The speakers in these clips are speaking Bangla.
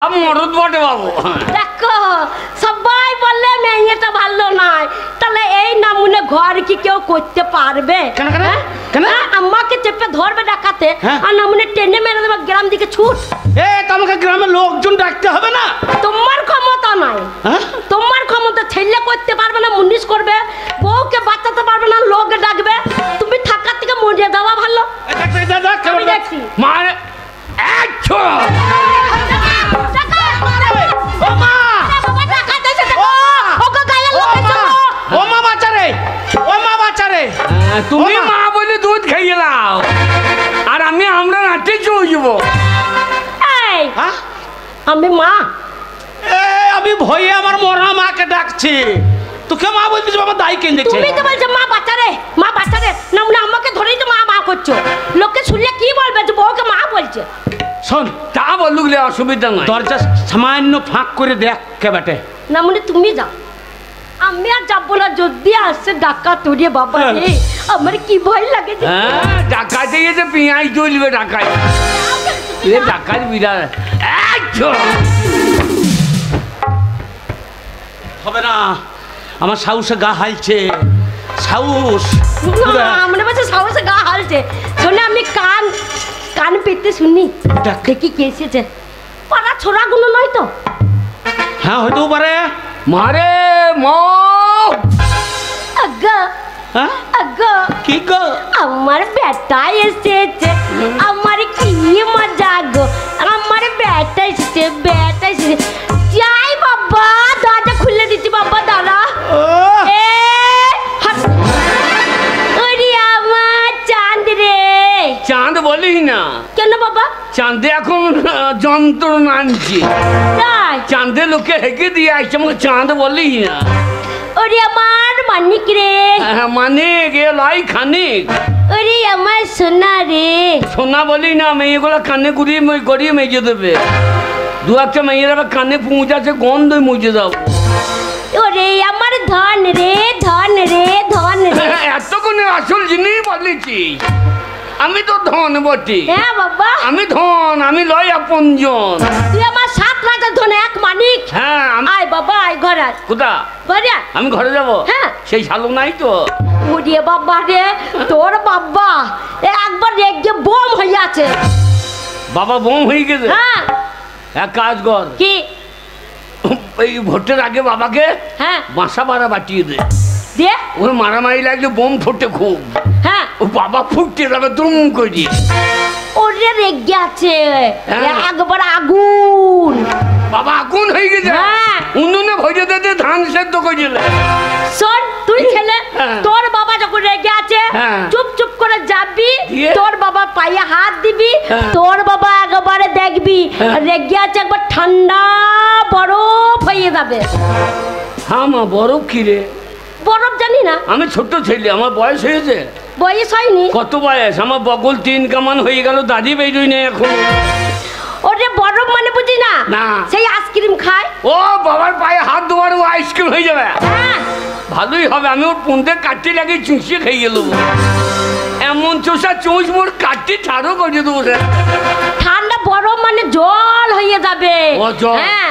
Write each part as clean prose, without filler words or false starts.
মরদ বটে বাবু। দেখো সবাই বললে মেয়েটা ভালো নয়, তাহলে এই নামুনে ঘর কি কেউ করতে পারবে? আমাকে চেপে ধরবে ডাকাতে আর নামুনে টেনে মেরে দেবে গ্রাম দিকে ছুট। তোমাকে গ্রামের লোকজন ডাকতে হবে না? তোমার ক্ষমতা নাই, তোমার ক্ষমতা ছেলে করতে পারবে না, মুনিশ করবে, বউকে বাঁচাতে পারবে না, লোক ডাকবে। তুমি থাকার থেকে মরিয়ে দেওয়া ভালো। আমি দেখছি মানে তুমি মা বলে দুধ খাইয়ে নাও আর আমরা নাচতে চলে যাবো। আমি মা, আমি ভয়ে আমার মরা মাকে ডাকছি, তোকে মা বলছিস আমার দায়ী কেন দেখছে? তুমি তো বলছো মা বাচ্চারে, মা বাচ্চারে, না মানে আমাকে ধরেই তো মা মা করছো। লোকে শুনলে কি বলবে যে বউকে মা বলছে? শোন, তা বলুকলে অসুবিধা নয়, দরজা সামান্য ফাঁক করে দেখ কে বেটে। না মানে তুমি যাও, আমি আর যাবো না। যদি আসছে ডাকা তোরিয়ে বাবা রে, আমার কি ভয় লাগে। ডাকাতে গেছে পেঁয়াজ চলবে, ডাকাই ডাকাত বিরাট হবে না। আমার সাহসে গা হালছে, সাহস মানে বলছে সাহসে গা হালছে। শোনে আমি কান কান পেতে শুনি, দেখি কে এসেছে। পাড়া ছোড়াগুলো নয় তো? হ্যাঁ হয়তো পারে। মারে কি গো, আমার বেটা এসেছে, আমার কি মজা গো, আমার বেটা এসেছে, বেটা এসেছে। যাই বাবা, দরজা খুলে দিচ্ছি বাবা, দাঁড়া। আমার চাঁদ রে। চাঁদ বলিস না কেন বাবা? চাঁদে এখন যন্ত্র আনছি, চাঁদে লোকে হেঁকে দিয়ে আসছে, আমাকে চাঁদ বলিস না। ওরে আমার মানিক রে। মানিক এ লাই খানিক। ওরে আমার সোনা রে। সোনা বলি না, মেয়েগুলো কানে গড়িয়ে মেজে দেবে। দু একটা মেয়েরা কানে পৌঁছাচ্ছে, গন্ধ মুছে দাও। ওরে আমার ধন রে, ধন রে, ধন রে। এতক্ষণে আসল জিনিস বলেছি, আমি তো ধন বটি। হ্যাঁ বাবা, আমি ধন, আমি লয় আপনজন। তুই আমার 7 রাজার ধন, এক মানিক। হ্যাঁ আয় বাবা, আয় ঘরে। কোথা? ঘরে। আমি ঘরে যাবো? হ্যাঁ। সেই শালু নাই তো? ওরে বাবা রে, তোর বাবা একবার রেগে বোম হয়ে আছে। বাবা বোম হয়ে গেছে? হ্যাঁ। এক কাজ কর, কি? এই ভোটের আগে বাবাকে বাসা বাড়া বাটিয়ে দে। দে ওর মারামারি লাগলে বোম ফোটে খুব। হ্যাঁ, ও বাবা ফুটতে যাবে দুম করে। ওরে রেগে আছে, একবার আগুন। বাবা আগুন হয়ে গেছে? উনুনে ভজে দিতে ধান সেদ্ধ করে দিলে। শোন, তুই ছেলে, তোর বাবা যখন রেগে আছে চুপ চুপ করে যাবি, তোর বাবা পায়ে হাত দিবি, তোর বাবা একবারে দেখবি রেগে আছে, একবার ঠান্ডা বরফ হয়ে যাবে। হ্যাঁ মা, বরফ কি রে? বরফ জানি না, আমি ছোট ছেলে, আমার বয়স হয়েছে। বয়স হয়নি? কত বয়স? আমার বগল 3 কামান হয়ে গেল, দাদি বেরোই না এখন। ওরে বরফ মানে বুঝি না, না সেই আইসক্রিম খায়। ও বাবার পায়ে হাত দেওয়ার ও আইসক্রিম হয়ে যাবে। ভালোই হবে, আমি ওর পুঁতে কাটতে লাগে চুষিয়ে খেয়ে গেল। এমন চোষা চোষ মোর কাটতে ছাড়ও করে দেবো। ঠান্ডা বরফ মানে জল হয়ে যাবে। ও জল? হ্যাঁ,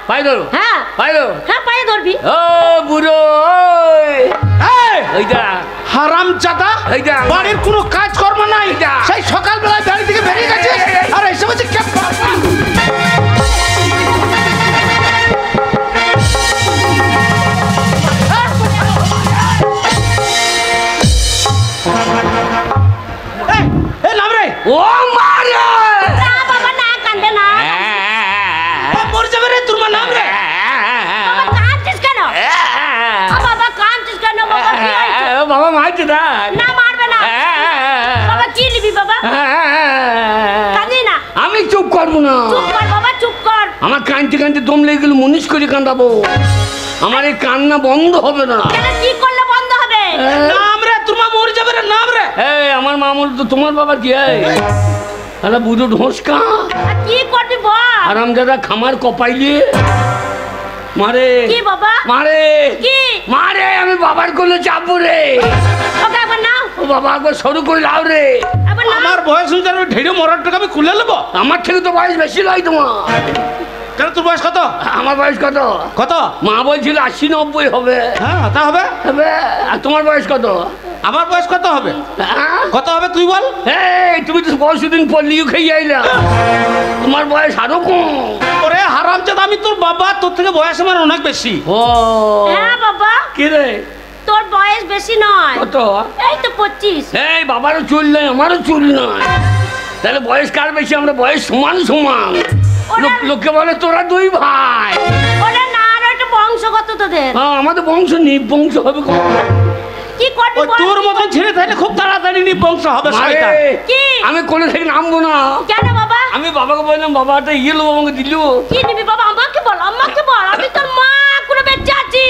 পায়ে ধরো। হ্যাঁ পায়ে ধরো। হ্যাঁ পায়ে ধরবি। ও বুড়ো, ওইটা হারাম চাদা, এইটা বাড়ির কোনো কাজ কর্ম নাই, সেই সকালবেলায় বাড়ি থেকে বেরিয়ে গেছে আর এসে বলছে কে নাম রে। ও মারে বাবা, না কান্দে না, মরে যাবে রে, তোর নাম রে। বাবা কাঁদছিস কেন? বাবা কাঁদছিস কেন? বাবা কি হয়েছে? বাবা মারছে না। না মারবে না। বাবা কি নিবি বাবা? কাঁদি না। আমি চুপ করবো না। চুপ কর বাবা, চুপ কর। আমার কাঁদতে কাঁদতে দম লেগে গেল, মুনিশ করে কান্দাবো। আমার এই কান্না বন্ধ হবে না। কেন, কি করলে বন্ধ হবে? নাম রে, তোর মা মরে যাবে রে, নাম রে। আমার মা মরে তো তোমার বাবা কি হয়? আরে বুড়ো ঢোসকা, কি করবি বল? আরামজাদা খামার কপাইলে মারে। কি বাবা? মারে কি মারে, আমি বাবার কোলে চাপবো রে। ওকে একবার নাও। ও বাবা, একবার সরু করে লাও রে। একবার নাও। আমার বয়স অনুযায়ী ঢেড়ে মরার টাকা আমি খুলে নেবো? আমার থেকে তো বয়স বেশি নয় তোমার। আমার বয়স কত? কত? মা বলছিল 80-90 হবে। হ্যাঁ তা হবে। আর তোমার বয়স কত? আমার বয়স কত হবে? কত হবে তুই বল? এই তুমি তো পরশুদিন পল্লিও খেয়ে আইলা, তোমার বয়স আরো কম। ওরে হারামজাদা, আমি তোর বাবা, তোর থেকে বয়স আমার অনেক বেশি। ও হ্যাঁ বাবা। কি রে? তোর বয়স বেশি নয়। কত? এই তো 25। এই বাবারও চুল নেই, আমারও চুল নয়, তাহলে বয়স কার বেশি? আমরা বয়স সমান সমান। লোকে বলে তোরা দুই ভাই। ওরে না, আর একটা বংশগত তোদের। হ্যাঁ, আমাদের বংশ নিবংশ হবে। কি করবি? তোর মতন ছেলে থাকলে খুব তাড়াতাড়ি নিবংশ হবে শয়তান। কি? আমি কোলে থেকে নামবো না। কেন বাবা? আমি বাবাকে বললাম, বাবা একটা ইয়ে লোক আমাকে দিল। কি নিবি বাবা? আমাকে বল, আমাকে বল। আমি তোর মা করে বেঁচে আছি।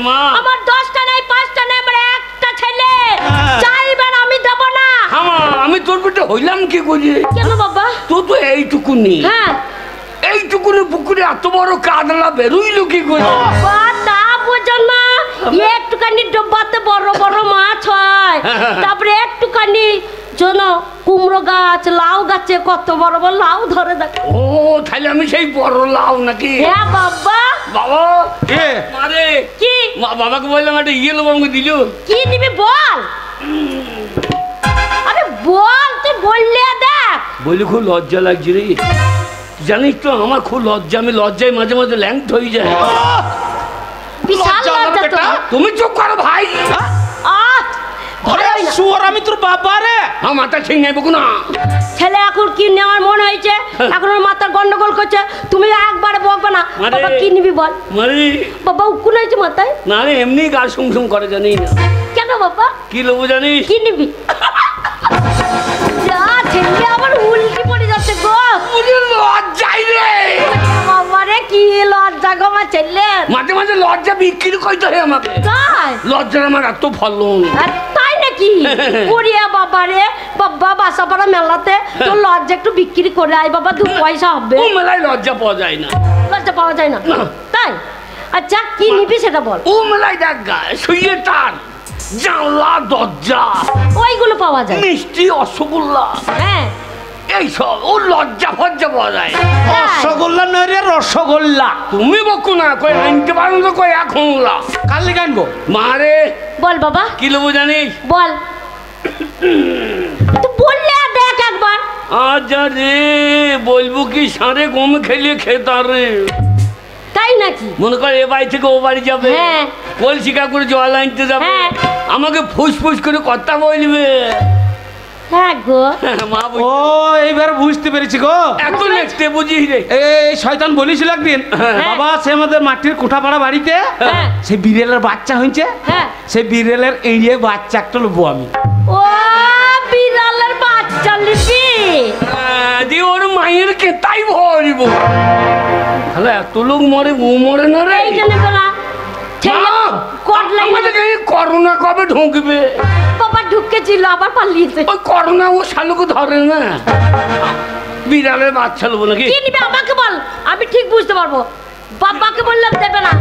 মা, আমার 10টা নেই, 5টা নেই, আমার একটা ছেলে। চাইবেন আমি দেব না। আমি তোর পেটে হইলাম কি করি? কেন বাবা? তোর তো এইটুকুনি। হ্যাঁ, এইটুকুনি পুকুরে এত বড় কাদলা বেরোইলো কি করে? বাবা তা বুঝো না, একটুখানি ডোবাতে বড় বড় মাছ হয়। তারপরে একটুখানি শোনো, কুমড়ো গাছ, লাউ গাছে কত বড় বড় লাউ ধরে দেখো। ও তাহলে আমি সেই বড় লাউ নাকি? হ্যাঁ বাবা। বাবা এ মারে কি? বাবাকে বললাম একটা ইয়ে লোক আমাকে দিল। কি নিবি বল? আরে বল, তুই বললে দেখ। বলি খুব লজ্জা লাগছে রে, জানিস তো আমার খুব লজ্জা, আমি লজ্জায় মাঝে মাঝে ল্যাংট হয়ে যায়। বিশাল লজ্জা তো। তুমি চুপ করো ভাই। শুয়োর, আমি তোর বাবা রে। আমার মাথা ঠিক নেই বকু না। ছেলে এখন কি নেওয়ার মন হয়েছে, এখন ওর মাথা গন্ডগোল করছে, তুমি একবারে বকবে না। বাবা কি নিবি বল? মানে বাবা উকুন হয়েছে মাথায়? না রে, এমনি গা সুমসুম করে, জানি না কেন বাবা? কি লোবো জানিস? কি নিবি? যা ছেলে আবার উল্টি পড়ে যাচ্ছে গো। লজ্জাই রে বাবা রে, কি লজ্জা গো আমার ছেলে। মাঝে মাঝে লজ্জা বিক্রি করতে হয় আমাকে। তাই? লজ্জার আমার এত ফলন। তাই নাকি? করিয়া বাবা রে, বাবা বাসাপাড়া মেলাতে তো লজ্জা একটু বিক্রি করে আয় বাবা, 2 পয়সা হবে। ও মেলায় লজ্জা পাওয়া যায় না। লজ্জা পাওয়া যায় না? তাই? আচ্ছা কি নিবি সেটা বল। ও মেলায় দেখ গায়ে শুয়ে টান, জানলা দরজা, ওইগুলো পাওয়া যায়। মিষ্টি রসগোল্লা, হ্যাঁ এইসব। ও লজ্জা ফজ্জা পাওয়া যায়। রসগোল্লা নয় রে, রসগোল্লা। তুমি বকো না, কই আনতে পারো না, কই এখন কাল লিখে আনবো। মারে বল বাবা। কি লোবো জানিস? বল। তুই বললে দেখ একবার। আচ্ছা রে, বলবো কি সারে গম খেলে খেতা রে। তাই নাকি? মনে কর এ বাড়ি থেকে ও বাড়ি যাবে, হ্যাঁ। কলসিকা করে জল আনতে যাবে, হ্যাঁ। আমাকে ফুসফুস করে কথা বলবে। হ্যাঁ গো। মা ও এইবার বুঝতে পেরেছি গো। এত লিখতে বুঝিস রে। এই শয়তান বলেছিল একদিন, বাবা সে আমাদের মাটির কোঠাপাড়া বাড়িতে হ্যাঁ। সেই বিড়ালের বাচ্চা হয়েছে, হ্যাঁ। সেই বিড়ালের এড়িয়ে বাচ্চা একটা লবো আমি। ও বিড়ালের বাচ্চা লিপি দিয়ে ওর মায়ের কেতাই ভরিব। তাহলে এত লোক মরে, ও মরে না রে। এই জন্য বলা ছেলে কোট লাইন। আমাদেরকে এই করোনা কবে ঢুকবে? বাবা ঢুকেছিল আবার পালিয়েছে। ওই করোনা ও শালুকে ধরে না। বিড়ালের বাচ্চা লোবো নাকি? কি নিবি আমাকে বল, আমি ঠিক বুঝতে পারবো। বাবাকে বললাম দেবে না।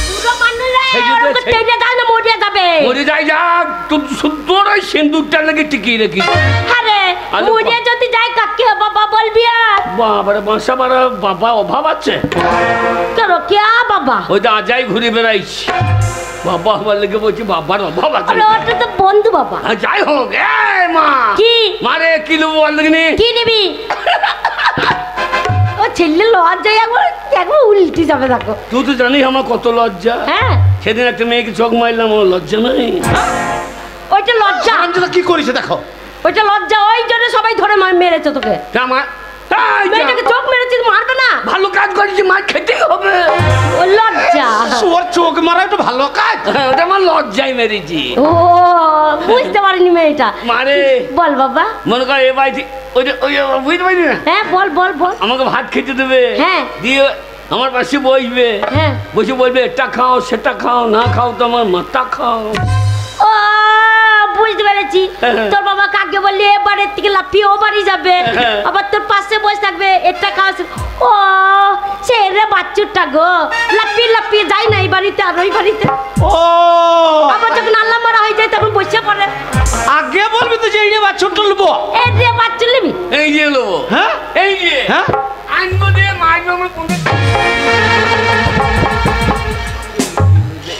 পুরো মানুষরা ওরকম তেড়ে যায় না, মরে যাবে। মরে যাই যাক, তোর ওই সিন্দুরটা নাকি টিকিয়ে রেখি। আরে মরে যদি যায় কাকে বাবা বলবি? বাবারে বাসা বাড়া বাবা অভাব আছে। কেন কে বাবা? ওই তো আজাই ঘুরে বেড়াইছি, বাবা আমার লেগে বলছি বাবার অভাব আছে। আরে ওটা তো বন্ধু বাবা। যাই হোক, এই মা কি মারে কি লোবো বল দেখিনি? কি নিবি? ও ছেলে লজ্জায় একবার একবার উল্টি যাবে দেখো। তুই তো জানিস আমার কত লজ্জা। হ্যাঁ সেদিন একটা মেয়েকে চোখ মারলাম, আমার লজ্জা নাই। ওইটা লজ্জা। কি করেছে দেখো, ওইটা লজ্জা, ওই জন্য সবাই ধরে মেরেছে তোকে। মেয়েটাকে চোখ মেরেছিস, মারবে না? ভালো কাজ করেছি, মার খেতেই হবে। ও লজ্জা। ওর চোখ মারা একটু ভালো কাজ। ওটা আমার লজ্জায় মেরেছি। ও বুঝতে পারিনি মেয়েটা। মারে বল বাবা। মনে কর এ বাড়ি ওই বুঝতে পারি না, হ্যাঁ বল বল বল। আমাকে ভাত খেতে দেবে। হ্যাঁ। দিয়ে আমার পাশে বসবে। হ্যাঁ। বসে বলবে এটা খাও সেটা খাও, না খাও তো আমার মাথা খাও। ও বুঝতে পেরেছি। তোর বাবা কাকে বললি এ বাড়ির থেকে লাফিয়ে ও বাড়ি যাবে, আবার তোর পাশে বসে থাকবে এটা খাওয়া। ও সে রে বাচ্চুটা গো, লাফিয়ে লাফিয়ে যায় না এই বাড়িতে আর ওই বাড়িতে। ও আবার যখন আল্লাহ মারা হয়ে যায় তখন বসে পড়ে। আগে বলবি তো যে এই বাচ্চা লবো। এই রে বাচ্চু নিবি? এই যে লোবো। হ্যাঁ এই যে হ্যাঁ আনবো দিয়ে মারবো আমার পুঁতে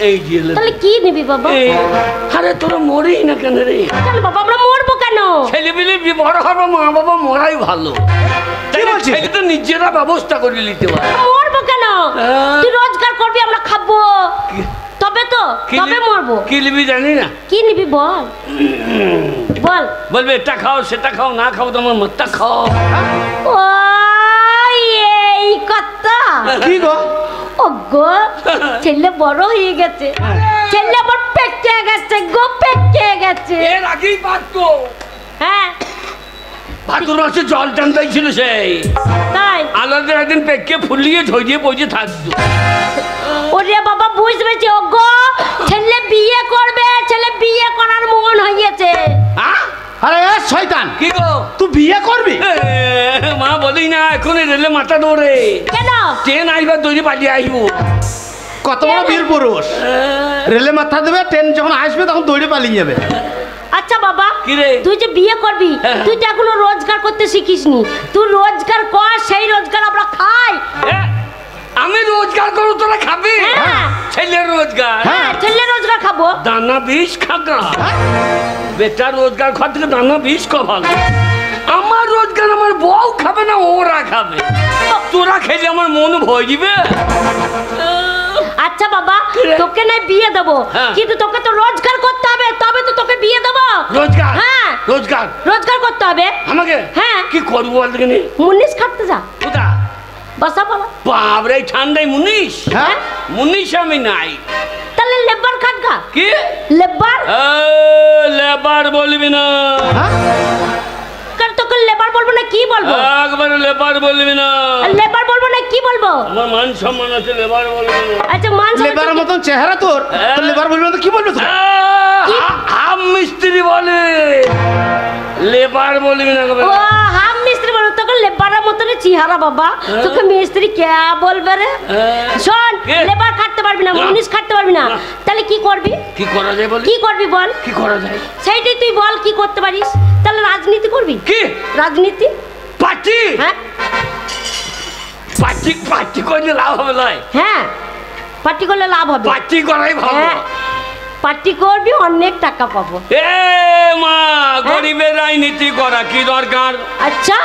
এই দিয়ে তাহলে কি নিবি বাবা? আরে তোরা মরেই না কেন রে? কেন বাবা আমরা মরবো কেন? ছেলেপিলে বড় হবে, মা বাবা মরাই ভালো। কি বলছিস? ছেলে তো নিজেরা ব্যবস্থা করে নিতে পারে। মরবো কেন? তুই রোজগার করবি, আমরা খাবো, তবে তো তবে মরবো। কি নিবি জানি না? কি নিবি বল বল। বলবে এটা খাও সেটা খাও, না খাও তোমার মাথা খাও। ও এই কথা কি গো? ও গো ছেলে বড় হয়ে গেছে, ছেলে আবার পেকে গেছে গো, পেকে গেছে। এর আগেই পারতো। হ্যাঁ ভাতুর মাসে জল টানতেই ছিল সেই। তাই আলাদা একদিন পেকে ফুলিয়ে ঝরিয়ে বসে থাকতো। ওরে বাবা বুঝবে যে ও গো ছেলে বিয়ে করবে, ছেলে বিয়ে করার মন হয়েছে। আরে শয়তান, কি গো তুই বিয়ে করবি? মা বলি না এখনই রেলে মাথা দৌড়ে। কেন? ট্রেন আইবার দৌড়ে পালিয়ে আসবো। কত বড় বীর পুরুষ, রেলে মাথা দেবে, ট্রেন যখন আসবে তখন দৌড়ে পালিয়ে যাবে। আচ্ছা বাবা কি রে? তুই যে বিয়ে করবি তুই তো এখনো রোজগার করতে শিখিসনি, তুই রোজগার কর, সেই রোজগার আমরা খাই। আমি রোজগার করবো তোরা খাবি? হ্যাঁ। ছেলের রোজগার? হ্যাঁ ছেলে রোজগার খাবো। দানা বিষ খাগা, বেটা রোজগার খাওয়ার থেকে দানা বিষ খা ভালো। আমার রোজগার আমার বউ খাবে না ওরা খাবে, তোরা খেলে আমার মন ভয় দিবে। আচ্ছা বাবা তোকে না বিয়ে দেবো, কিন্তু তোকে তো রোজগার করতে হবে, তবে তো তোকে বিয়ে দেবো। রোজগার? হ্যাঁ রোজগার রোজগার করতে হবে আমাকে। হ্যাঁ কি করবো বল দেখে? মুনিশ খাটতে যা। কোথা? বসা বলা বাবরে এই ঠান্ডায় মুনিশ? হ্যাঁ মুনিশ আমি নাই। তাহলে লেবার খাটগা। কি লেবার? লেবার বলবি না। কার তোকে লেবার বলবো না কি বলবো? একবারে লেবার বলবি না। লেবার বলবো না কি বলবো? আমার মান সম্মান আছে, লেবার বলবি না। আচ্ছা মান সম্মান লেবারের মতন চেহারা তোর, তোর লেবার বলবি না তো কি বলবি তুই? হাম মিস্ত্রি বলে, লেবার বলবি না। ও হাম মিস্ত্রি বলবো, তোকে লেবারের মতন চেহারা বাবা, তোকে মিস্ত্রি কে বলবে রে? শোন লেবার খাটতে পারবি না, মুনিশ খাটতে পারবি না, তাহলে কি করবি? কি করা যায় বল? কি করবি বল? কি করা যায় সেইটাই তুই বল কি করতে পারিস। তাহলে রাজনীতি করবি। কি রাজনীতি? পার্টি? হ্যাঁ পার্টি পার্টি করলে লাভ হবে নয়? হ্যাঁ পার্টি করলে লাভ হবে। পার্টি করাই ভালো। পার্টি করবি অনেক টাকা পাবো। এ মা গরিবের রাজনীতি করা কি দরকার? আচ্ছা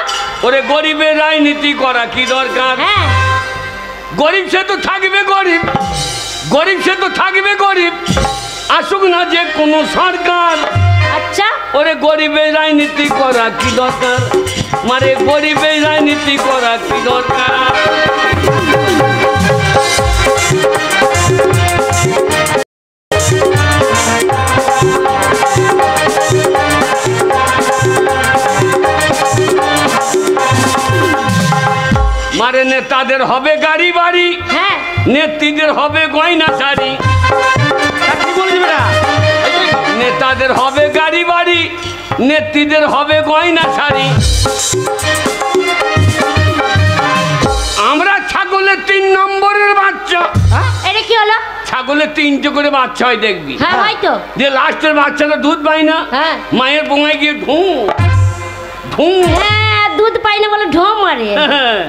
ওরে গরিবের রাজনীতি করা কি দরকার? হ্যাঁ গরিব সে তো থাকবে গরিব, গরিব সে তো থাকবে গরিব, আসুক না যে কোনো সরকার। আচ্ছা ওরে গরিবের রাজনীতি করা কি দরকার? মারে গরিবের রাজনীতি করা কি দরকার? মারে নেতাদের হবে গাড়ি বাড়ি, হ্যাঁ নেত্রীদের হবে গয়না শাড়ি। কি বলবি বেটা? নেতাদের হবে গাড়ি বাড়ি, নেত্রীদের হবে গয়না শাড়ি। আমরা ছাগলের 3 নম্বরের বাচ্চা। এটা কি হলো? ছাগলের 3টে করে বাচ্চা হয় দেখবি। হ্যাঁ হয়তো। যে লাস্টের বাচ্চাটা দুধ পায় না, হ্যাঁ মায়ের বোঙায় গিয়ে ঢু ঢু। হ্যাঁ দুধ পাই না বলে ঢো মারে।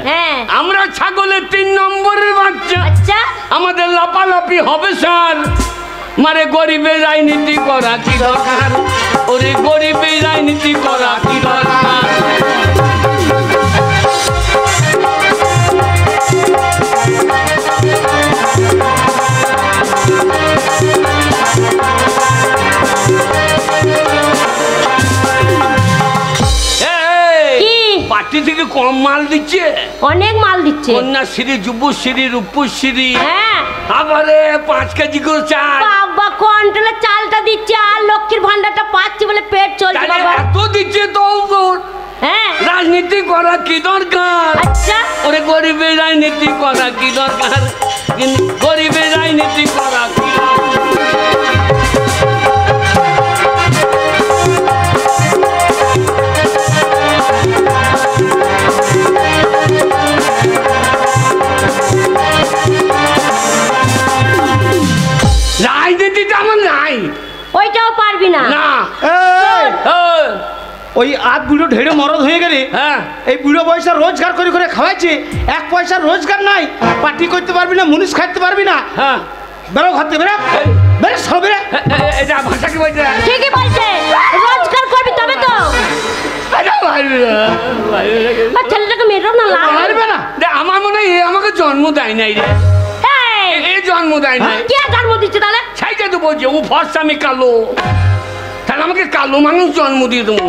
হ্যাঁ আমরা ছাগলের 3 নম্বরের বাচ্চা। আচ্ছা আমাদের লাপালাপি হবে স্যার। মারে গরিবের রাজনীতি করা কি দরকার? ওরে গরিবের রাজনীতি করা কি দরকার? পার্টি থেকে কম মাল দিচ্ছে, অনেক মাল দিচ্ছে। কন্যাশ্রী, যুবশ্রী, রূপশ্রী, হ্যাঁ আবারে 5 কেজি করে চাল। বাবা কন্ট্রোলে চালটা দিচ্ছে আর লক্ষ্মীর ভান্ডারটা পাচ্ছি বলে পেট চলছে বাবা। এত দিচ্ছে তো হ্যাঁ রাজনীতি করা কি দরকার? আচ্ছা ওরে গরিবের রাজনীতি করা কি দরকার? গরিবের রাজনীতি করা কি রাজনীতিটা আমার নাই। ওইটাও পারবি না। না ওই আধ বুড়ো ঢেড়ে মরদ হয়ে গেলে হ্যাঁ এই বুড়ো পয়সা রোজগার করে করে খাওয়াইছে, এক পয়সা রোজগার নাই, পার্টি করতে পারবি না, মুনিশ খাইতে পারবি না। হ্যাঁ বেরো ঘর থেকে, বেরো বেরো সব বেরো। এটা ভাষা কি বলছে? ঠিকই বলছে, রোজগার করবি তবে তো। ছেলেটাকে মেরো না, মারবে না। আমার মনে হয় আমাকে জন্ম দেয় নাই রে, এই জন্ম দেয় নাই। কে জন্ম দিচ্ছে তাহলে? সেইটা তো বলছে, ও ফর্সা আমি কালো, তাহলে আমাকে কালো মানুষ জন্ম দিয়ে দেবো।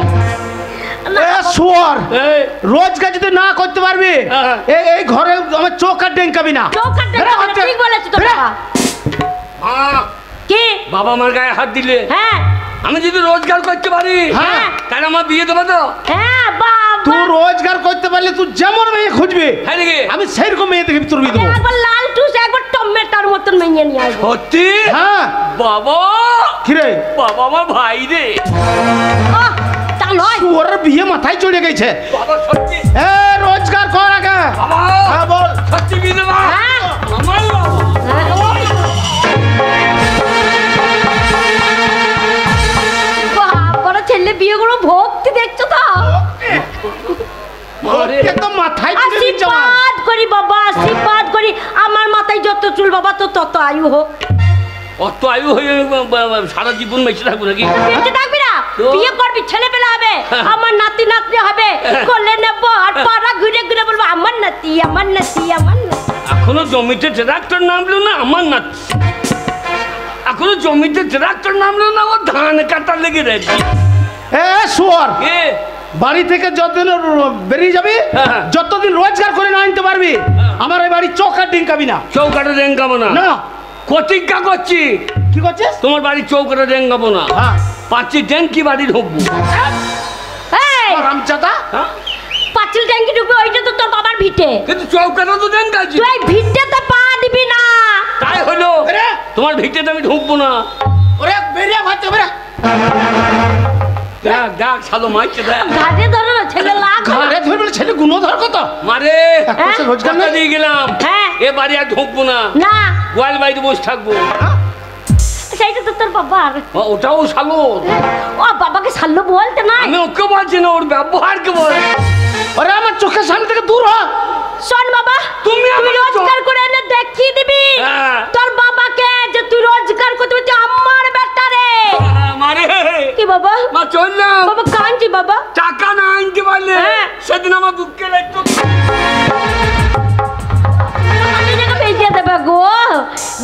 রোজগার যদি না করতে পারবি এই ঘরে আমার চোখ আর ডেঙ্কাবি না। ঠিক বলেছি তো বাবা। কি বাবা আমার গায়ে হাত দিলে? হ্যাঁ আমি যদি রোজগার করতে পারি তাহলে আমার বিয়ে দেবো তো? হ্যাঁ বাবা, তুই রোজগার করতে পারলে তুই যেমন মেয়ে খুঁজবি আমি সেইরকম মেয়ে দেখবি তোর বিয়ে দেবো। একবার লাল টুস একবার টমেটোর মতন মেয়ে নিয়ে আসবো। সত্যি? হ্যাঁ বাবা। কি রে বাবা আমার ভাই রে। তা নয়, ওর বিয়ে মাথায় চড়ে গেছে। বাবা সত্যি? রোজগার কর আগে। বাবা হ্যাঁ বল। সত্যি বিয়ে দেবো? হ্যাঁ আমার বাবা ছেলে বিয়ে করো, ভক্তি দেখছো তো? মাথায় আশীর্বাদ করি বাবা, আশীর্বাদ করি, আমার মাথায় যত চুল বাবা তো তত আয়ু হোক। অত আয়ু হয়ে সারা জীবন বেঁচে থাকবো নাকি? বেঁচে থাকবি না, বিয়ে করবি, ছেলে পেলে হবে, আমার নাতি নাতনি হবে, কোলে নেবো আর পাড়া ঘুরে ঘুরে বলবো আমার নাতি আমার নাতি আমার নাতি। এখনো জমিতে ট্রাক্টর নামলো না আমার নাতি, এখনো জমিতে ট্রাক্টর নামলো না, ও ধান কাটার লেগে রয়েছে। শুয়ার এ বাড়ি থেকে যতদিন বেরিয়ে যাবি, যতদিন রোজগার করে না আনতে পারবি আমার এই বাড়ি চৌকার ডিঙ্কাবি না। চৌকাটা রেঙ্গাবো না? না। প্রতিজ্ঞা করছি। কি করছিস? তোমার বাড়ি চৌকাটা রেঙ্গাবো না। পাঁচি ট্যাঙ্কি বাড়ি ঢুকবো। রামচাদা পাঁচিল ট্যাঙ্কি ঢুকবে, ওইটা তো তোর বাবার ভিটে, কিন্তু চৌকাটা তো রেঙ্গাচ্ছি। তুই ভিটে তো পা দিবি না। তাই হলো, তোমার ভিটেতে আমি ঢুকবো না। ওরে বেরিয়ে ভাবতে বেরা। দেখ দেখ শালো মাইছে দেখ। ঘাটে ধরো না, ছেলে লাগ ঘরে ধরবে, ছেলে গুণধর কত মারে। রোজগার কথা দিয়ে গেলাম, হ্যাঁ এ বাড়ি আর ঢুকবো না, না গোয়াল বাড়িতে বসে থাকবো। সেইটা তো তোর বাবার। ওটাও শালো। ও বাবাকে সাল্লো বলতে না। আমি ওকে বলছি না, ওর ব্যবহারকে বল। ওরে আমার চোখের সামনে থেকে দূর হ। শোন বাবা, তুমি রোজগার করে এনে দেখিয়ে দিবি তোর বাবাকে যে তুই রোজগার করতে পারছিস, আমার বেটা রে। মারে কি বাবা? মা চললাম। বাবা কাঁদছি বাবা। টাকা না আনতে পারলে সেদিন আমার বুককে লাগতো। আমি জায়গা ভেজে দেবে গো,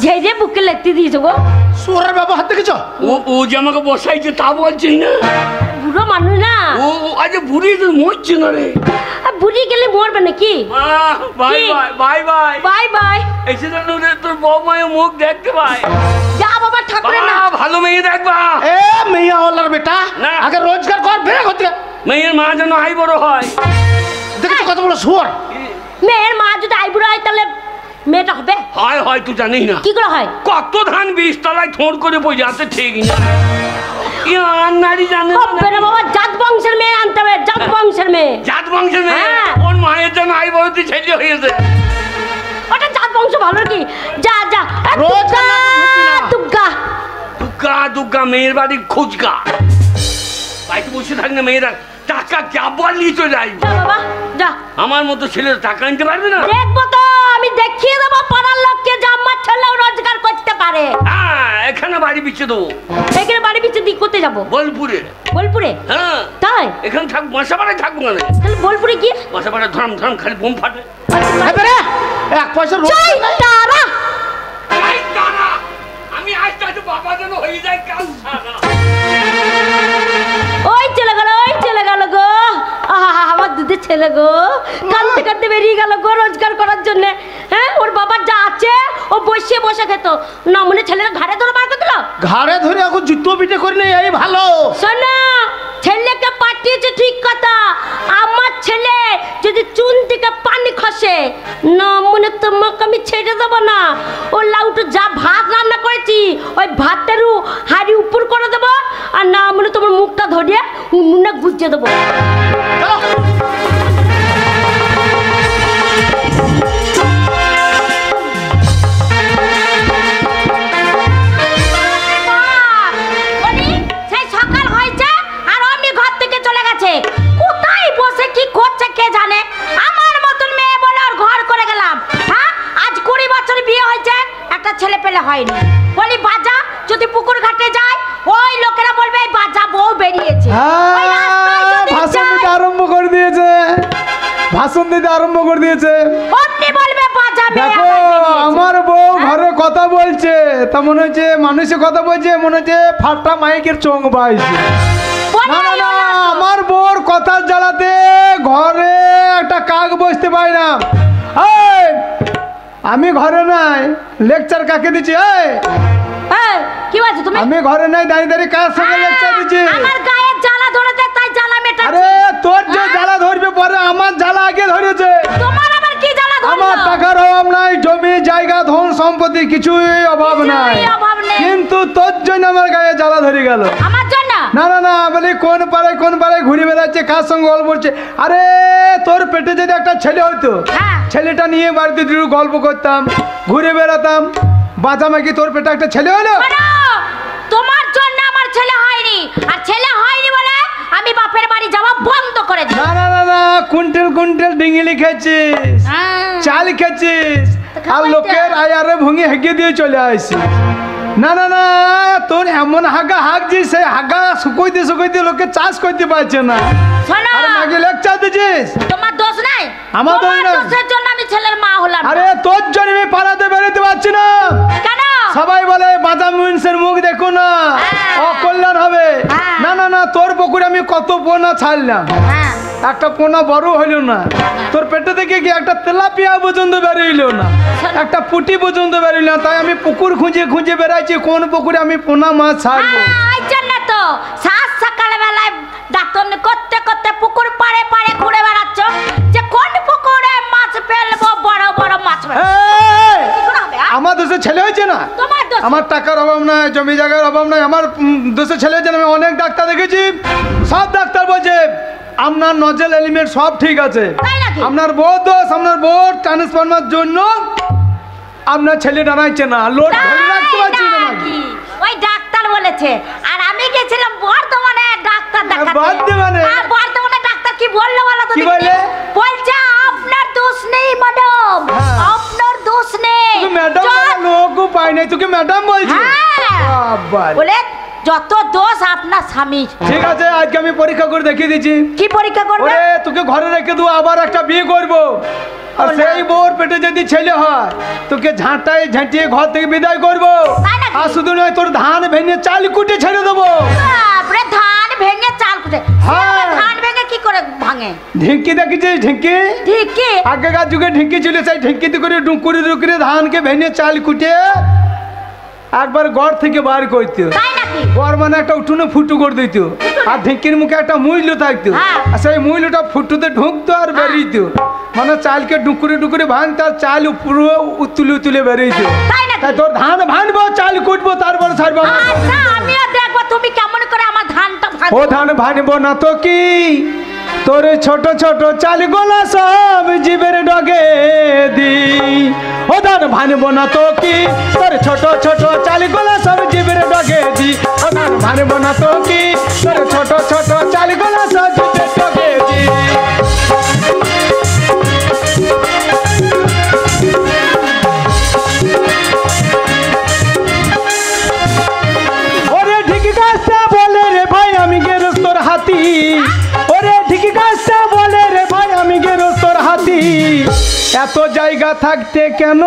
ঝেড়ে বুকে লাগতে দিয়েছো গো। সুরের ব্যবহার দেখেছো? ও যে আমাকে বসাইছে তা বলছি না, বুড়ো মানুষ না। ও আজ বুড়ি তো মরছে না রে। বুড়ি গেলে মরবে নাকি? Bye bye bye bye bye bye. এসে তোর বৌমায়ের মুখ দেখতে পাই। যা বাবা ঠাকুরের না। ভালো মেয়ে দেখবা। এ মেয়ে ওলার বেটা, আগে রোজগার কর, বেরে করতে। মেয়ের মা যেন আই বড় হয়। দেখেছো কত বড় সুর? মেয়ের মা যদি আইবুড়ো হয় তাহলে মেয়েটা হবে? হয় হয় তুই জানিস না কি করে হয়? কত ধান বীজ তলায় ঠোঁট করে বসে আছে ঠিক না। নারী জানে না বাবা, জাত বংশের মেয়ে আনতে হবে, জাত বংশের মেয়ে। জাত বংশের মেয়ে? ওর মায়ের যেন আই বড় ছেলে হয়েছে। ওটা জাত বংশ ভালো কি? যা যা দুগ্গা দুগ্গা দুগ্গা দুগ্গা মেয়ের বাড়ি খুচকা। বাড়িতে বসে থাক না, মেয়েরা টাকা কেবল নিয়ে চলে যাই। বাবা যা। আমার মতো ছেলে টাকা আনতে পারবে না? দেখবো তো, আমি দেখিয়ে দেবো পাড়ার লোককে যে আমার ছেলেও রোজগার করতে পারে। এখানে বাড়ি বিচ্ছে দেবো। এখানে বাড়ি বিচ্ছে দিক করতে যাবো বোলপুরে। বোলপুরে? হ্যাঁ তাই? এখানে থাকবো, বাসাপাড়ায় থাকবো না। তাহলে বোলপুরে গিয়ে বাসাপাড়ায় ধরাম ধরাম খালি বোম ফাটে। এক পয়সা রোজগার নাই। আমি আজ বাবা যেন হয়ে যায় কাল সারা। ওই চলে গেল, ওই চলে গেল গো। আমার দুধের ছেলে গো, কাঁদতে কাঁদতে বেরিয়ে গেল গো রোজগার করার জন্য। হ্যাঁ, ওর বাবার যা আছে ও বসে বসে খেত না, মনে ছেলের ঘাড়ে ধরে বার করে দিল। ঘাড়ে ধরে এখন জুতো পিঠে করে নেই, এই ভালো। শোনো, ছেলেকে পাঠিয়েছে ঠিক কথা, আমার ছেলে যদি চুন থেকে পানি খসে না, মনে তোমাকে আমি ছেড়ে দেবো না। ও লাউটো যা ভাত রান্না করেছি ওই ভাতেরও হাড়ি উপর করে দেবো, আর না মনে তোমার মুখটা ধরিয়ে উনুনে গুজিয়ে দেবো। সেই সকাল হয়েছে আর অমনি ঘর থেকে চলে গেছে। হয়নি। বলি বাজা, যদি পুকুর ঘাটে যায় ওই লোকেরা বলবে এই বাজা বউ বেরিয়েছে। ওই রাস্তায় যদি ভাষণ দিতে যায়, আরম্ভ করে দিয়েছে, ভাষণ দিতে আরম্ভ করে দিয়েছে। অমনি বলবে বাজা মেয়ে দেখো আমার বেরিয়েছে। আমার বউ ঘরে কথা বলছে, তা মনে হচ্ছে মানুষে কথা বলছে, মনে হচ্ছে ফাটা মাইকের চোখ বাইছে। না না না, আমার বউর কথার জ্বালাতে ঘরে একটা কাক বসতে পারি না। এই, আমি ঘরে নাই, লেকচার কাকে দিচ্ছি? এই, এই, কি বলছো তুমি? আমি ঘরে নাই, দাঁড়িয়ে দাঁড়িয়ে কার সঙ্গে লেকচার দিচ্ছি? আমার গায়ে জ্বালা ধরেছে তাই জ্বালা মেটাচ্ছি। আরে তোর যে জ্বালা ধরবে পরে, আমার জ্বালা আগে ধরেছে। তোমার আবার কি জ্বালা ধরলো? আমার টাকার অভাব নাই, জমি জায়গা ধন সম্পত্তি কিছুই অভাব নাই, কিছুই অভাব নেই। কিন্তু তোর জন্য আমার গায়ে জ্বালা ধরে গেল। আমার জন্য? না না না, বলি কোন পাড়ায় ঘুরে বেড়াচ্ছে, কার সঙ্গে গল্প করছে। আরে তোর পেটে যদি একটা ছেলে হতো, হ্যাঁ। ছেলেটা নিয়ে বাড়িতে দুটো গল্প করতাম, ঘুরে বেড়াতাম, বাঁচামাকি তোর পেটে একটা ছেলে হলো। শোনো, তোমার জন্য আমার ছেলে হয়নি, আর ছেলে হয়নি বলে আমি বাপের বাড়ি যাওয়া বন্ধ করে দিই। না না না না, কুইন্টাল কুইন্টাল ডিঙিলি খেয়েছিস, চাল খেয়েছিস, আর লোকের আয়ারে ভুঙে হেগে দিয়ে চলে আসি। না না না, তোর এমন হাগা হাগছি, সেই হাগা শুকোইতে লোকে চাষ করতে পারছে না। শোনো, আরে মাগে লেকচার দিছিস, তোমার দোষ নাই, আমার দোষ তোমার নাই। দোষের জন্য আমি ছেলের মা হলাম না। আরে তোর জন্য আমি পালাতে বেরোতে পারছি না। কেন? সবাই বলে বাঁচা মুন্সের মুখ দেখো না, হ্যাঁ। অকল্যাণ হবে। হ্যাঁ। না না না, তোর পুকুরে আমি কত পোনা ছাড়লাম, হ্যাঁ, একটা পোনা বড় হইল না। তোর পেটে থেকে কি একটা তেলাপিয়া পর্যন্ত বেরোইল না, একটা পুটি পর্যন্ত বেরোইল না। তাই আমি পুকুর খুঁজে খুঁজে বেড়াইছি কোন পুকুরে আমি পোনা মাছ ছাড়বো। ওই জন্য তো সাত সকালে বেলায় ডাক্তার করতে করতে পুকুর পাড়ে পাড়ে ঘুরে বেড়াচ্ছ, যে কোন পুকুরে মাছ ফেলবো, বড় বড় মাছ ফেলবো। এই, কি করে হবে, আমার দেশে ছেলে হয়েছে না, তোমার দোষ। আমার টাকার অভাব নাই, জমি জায়গার অভাব নাই, আমার দেশে ছেলে হয়েছে না। আমি অনেক ডাক্তার দেখেছি, সব ডাক্তার বলছে আপনার নজেল এলিমেন্ট সব ঠিক আছে, তাই নাকি? আপনার বউ দোষ, আপনার বউ ট্রান্সফরমার জন্য আপনার ছেলে দাঁড়াইছে না, লোড ধরে রাখতে পারছি না। নাকি? ওই ডাক্তার বলেছে, আর আমি গেছিলাম বর্ধমানে ডাক্তার দেখাতে। বর্ধমানে? আর বর্ধমানে ডাক্তার কি বললো বলো তো? কি বলে? বলছে আপনার দোষ নেই ম্যাডাম, হ্যাঁ। আপনার দোষ নেই। তুই ম্যাডাম লোকও পাই নাই, তোকে ম্যাডাম বলছি। হ্যাঁ। বাবা। বলে যত দোষ আপনার স্বামীর। ঠিক আছে, আজকে আমি পরীক্ষা করে দেখিয়ে দিচ্ছি। কি পরীক্ষা করবে? ওরে তোকে ঘরে রেখে দেবো, আবার একটা বিয়ে করবো, আর সেই বউর পেটে যদি ছেলে হয় তোকে ঝাঁটায় ঝাঁটিয়ে ঘর থেকে বিদায় করবো। তাই নাকি? আর শুধু নয়, তোর ধান ভেঙে চাল কুটে ছেড়ে দেবো। বাপরে, ধান ভেঙে চাল কুটে? হ্যাঁ। ধান ভেঙে কি করে ভাঙে? ঢেঁকি দেখেছিস? ঢেঁকি ঠিক কি? আগেকার যুগে ঢেঁকি ছিল, সেই ঢেঁকিতে করে ডুকুরে ডুকুরে ধানকে ভেঙে চাল কুটে একবার গড় থেকে বার করতো। তাই নাকি? গড় মানে একটা উঠুনে ফুটু করে দিত, আর ঢেঁকির মুখে একটা মুইল থাকতো, হ্যাঁ। আর সেই মুইলটা ফুটুতে ঢুকতো আর বেরিয়েত, মানে চালকে ডুকুরে ডুকুরে ভাঙতো, আর চাল পুরো উতুলে বেরিয়েত। তাই নাকি? তাই তোর ধান ভাঙবো, চাল কুটবো, তারপর ছাড়বো। আচ্ছা, আমিও দেখবো তুমি কেমন করে আমার ধানটা ও ভাঙো। ধান ভাঙবো না তো কি, তোর ছোট ছোট চাল গোলা সব জীবের ডগে দি। ও ধান ভাঙবো না তো কি, তোর ছোট ছোট চাল গোলা সব জীবের ডগে দি। ও ধান ভাঙবো না তো কি, তোর ছোট ছোট চাল গোলা সব জীবের ডগে দি। ওরে ঠিক কাজটা বলে রে ভাই আমি গেরস্তর হাতি, ওরে ঠিক কাজটা বলে রে ভাই আমি গেরস্তর হাতি। এত জায়গা থাকতে কেন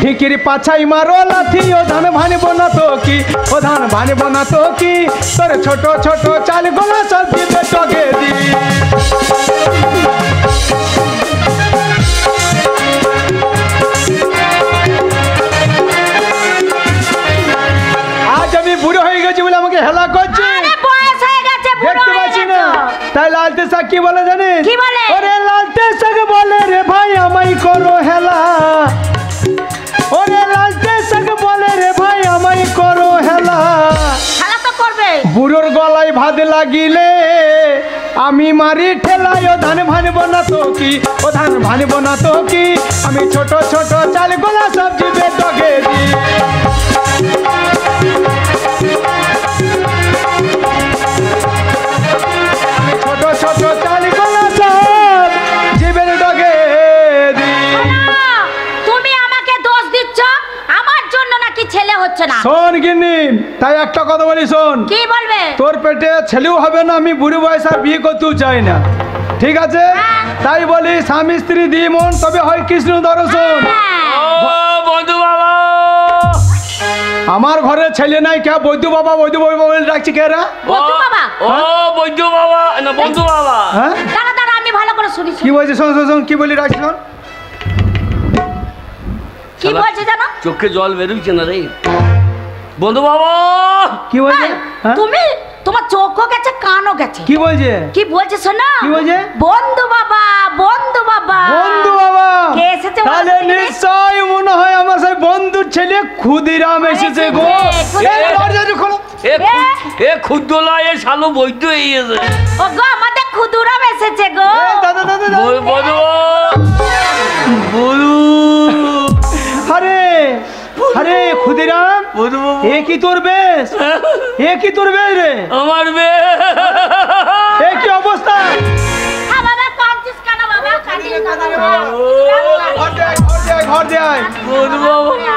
ঢিকির পাছাই মারো লাথি। ও ধান ভাঙবো না তো কি, ও ধান ভাঙবো না তো কি, তোর ছোট ছোট চাল গোলা সব দিবে টগে দি। আজ আমি বুড়ো হয়ে গেছি বলে আমাকে হেলা করছে, আরে বয়স হয়ে গেছে, বুড়ো দেখতে হয়ে পাচ্ছি না। গেছো। তাই লালতে শাক কি বলে জানিস? কি বলে? ওরে লালতে শাক বলে রে ভাই আমায় করো হেলা। ওরে লালতে শাক বলে রে ভাই আমায় করো হেলা। খেলা তো করবে। বুড়োর গলায় ভাত লাগিলে আমি মারি ঠেলাই। ও ধান ভাঙবো না তো কি, ও ধান ভাঙবো না তো কি, আমি ছোট ছোট চাল গোলা সব জিবে ডগে দি। ছোট ছোট চাল গোলা সব জীবের ডগে দি। তুমি আমাকে দোষ দিচ্ছ, আমার জন্য না। শোন গিন্নি, তাই একটা কথা বলি শোন। কি বলবে? তোর পেটে ছেলেও হবে না, আমি বুড়ি বয়স আর বিয়ে করতেও চাই না, ঠিক আছে? তাই বলি স্বামী স্ত্রী দিয়ে মন তবে হয় কৃষ্ণ দর্শন। ও বন্ধু বাবা, আমার ঘরে ছেলে নাই, কে বৈদ্য বাবা বৈদ্য বাবা বলে ডাকছি কে রা? বন্ধু বাবা? ও বৈদ্য বাবা না বন্ধু বাবা। হ্যাঁ দাঁড়া দাঁড়া, আমি ভালো করে শুনি। কি বলছি শোন শোন শোন, কি বলি রাখছি শোন। কি বলছে জানো? চোখে জল বেরোচ্ছে না রে বন্ধু বাবা। কি বলছে? হ্যাঁ? তুমি তোমার চোখও গেছে কানও গেছে। কি বলছে? কি বলছে শোনো? কি বলছে? বন্ধু বাবা, বন্ধু বাবা। বন্ধু বাবা? কে এসেছে? তাহলে নিশ্চয় মনে হয় আমার সেই বন্ধুর ছেলে ক্ষুদিরাম এসেছে গো। এসেছে। এই দরজা খোলো। এ ক্ষুদ্রলা এ শালো বৈদ্য এসেছে। ও গো, আমাদের ক্ষুদুরাম এসেছে গো। এই দাদা দাদা দাদা। বন্ধু বলু আরে আরে ক্ষুদিরাম, বন্ধু বাবা, এ কি তোর বেশ? এ কি তোর বেশ রে? আমার বে এ কি অবস্থা? হ্যাঁ বাবা, কাঁদছিস কেন বাবা? কাঁদিস না বাবা। ঘর দে আয়, ঘর দে আয়, ঘর দে আয়। বন্ধু বাবা, ঘরে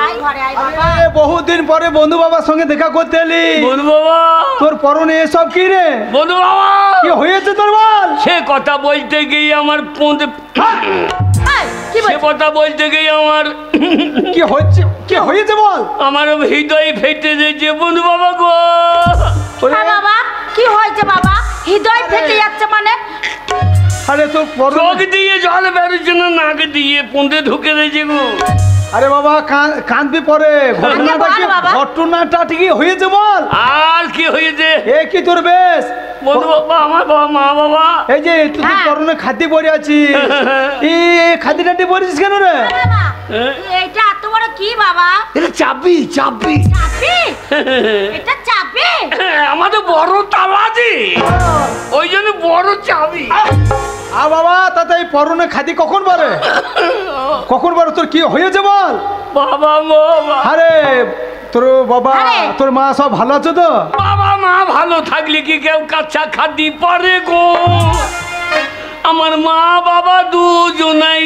আয় বাবা। আরে বহুদিন পরে বন্ধু বাবার সঙ্গে দেখা করতে এলি। বন্ধু বাবা, তোর পরনে এসব কি রে? বন্ধু বাবা, কি হয়েছে তোর বল? সে কথা বলতে গিয়ে আমার পোঁদে, এই, কি সে বলছে? কথা বলতে গিয়ে আমার কি হচ্ছে? কি হয়েছে বল? আমার হৃদয় ফেটে দিয়েছে বন্ধু বাবা গো। হ্যাঁ বাবা, কি হয়েছে বাবা? হৃদয় ফেটে যাচ্ছে মানে? আরে তোর পরনে, চোখ দিয়ে জল বেরোচ্ছে না, নাক দিয়ে পোঁদে ঢুকে দিয়েছে গো। আরে বাবা কাঁদবি পরে। ঘটনাটা বল কি? বাবা। ঘটনাটা ঠিকই হয়েছে বল। আর কি হয়েছে এ কি তোর বেশ? বন্ধু বাবা, আমার বাবা মা বাবা এই যে তুই হ্যাঁ। পরনে খাদ্য পরে আছিস, এই খাদ্য টাদ্য পরেছিস কেন রে? বাবা, এইটা এত বড় কি বাবা? এটা চাবি চাবি চাপি? এটা চাপি? আমাদের বড় তালাজি, ওই জন্য বড় চাবি। বাবা তাতে এই পরনে খাদ্য কখন পরে? কখন পরে? তোর কি হয়েছে বল? বাবা বাবা, আরে তোর বাবা আরে। তোর মা সব ভালো আছে তো? বাবা মা ভালো থাকলে কি কেউ কাঁচা খাদ্য পারে গো? আমার মা বাবা দুজনাই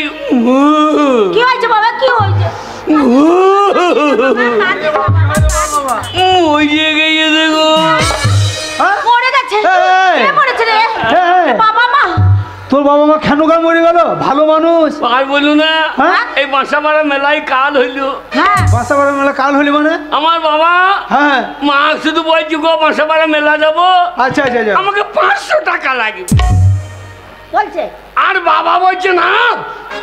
কি হয়েছে বাবা? কি হয়েছে? কাঁদিস না বাবা। মরিয়ে গিয়েছে গো। হ্যাঁ? মরে গেছে? এই। কে মরেছে রে? এই। বাবা মা? তোর বাবা মা কেন গান মরে গেল? ভালো মানুষ। আর বলু না, হ্যাঁ? এই বাসাপাড়া মেলায় কাল হইলো। হ্যাঁ। বাসাবাড়ি মেলা কাল হলি মানে? আমার বাবা হ্যাঁ মা শুধু বলছি গো বাসাপাড়া মেলা যাবো, আচ্ছা আচ্ছা আচ্ছা। আমাকে 500 টাকা লাগবে। বলছে? আর বাবা বলছে না,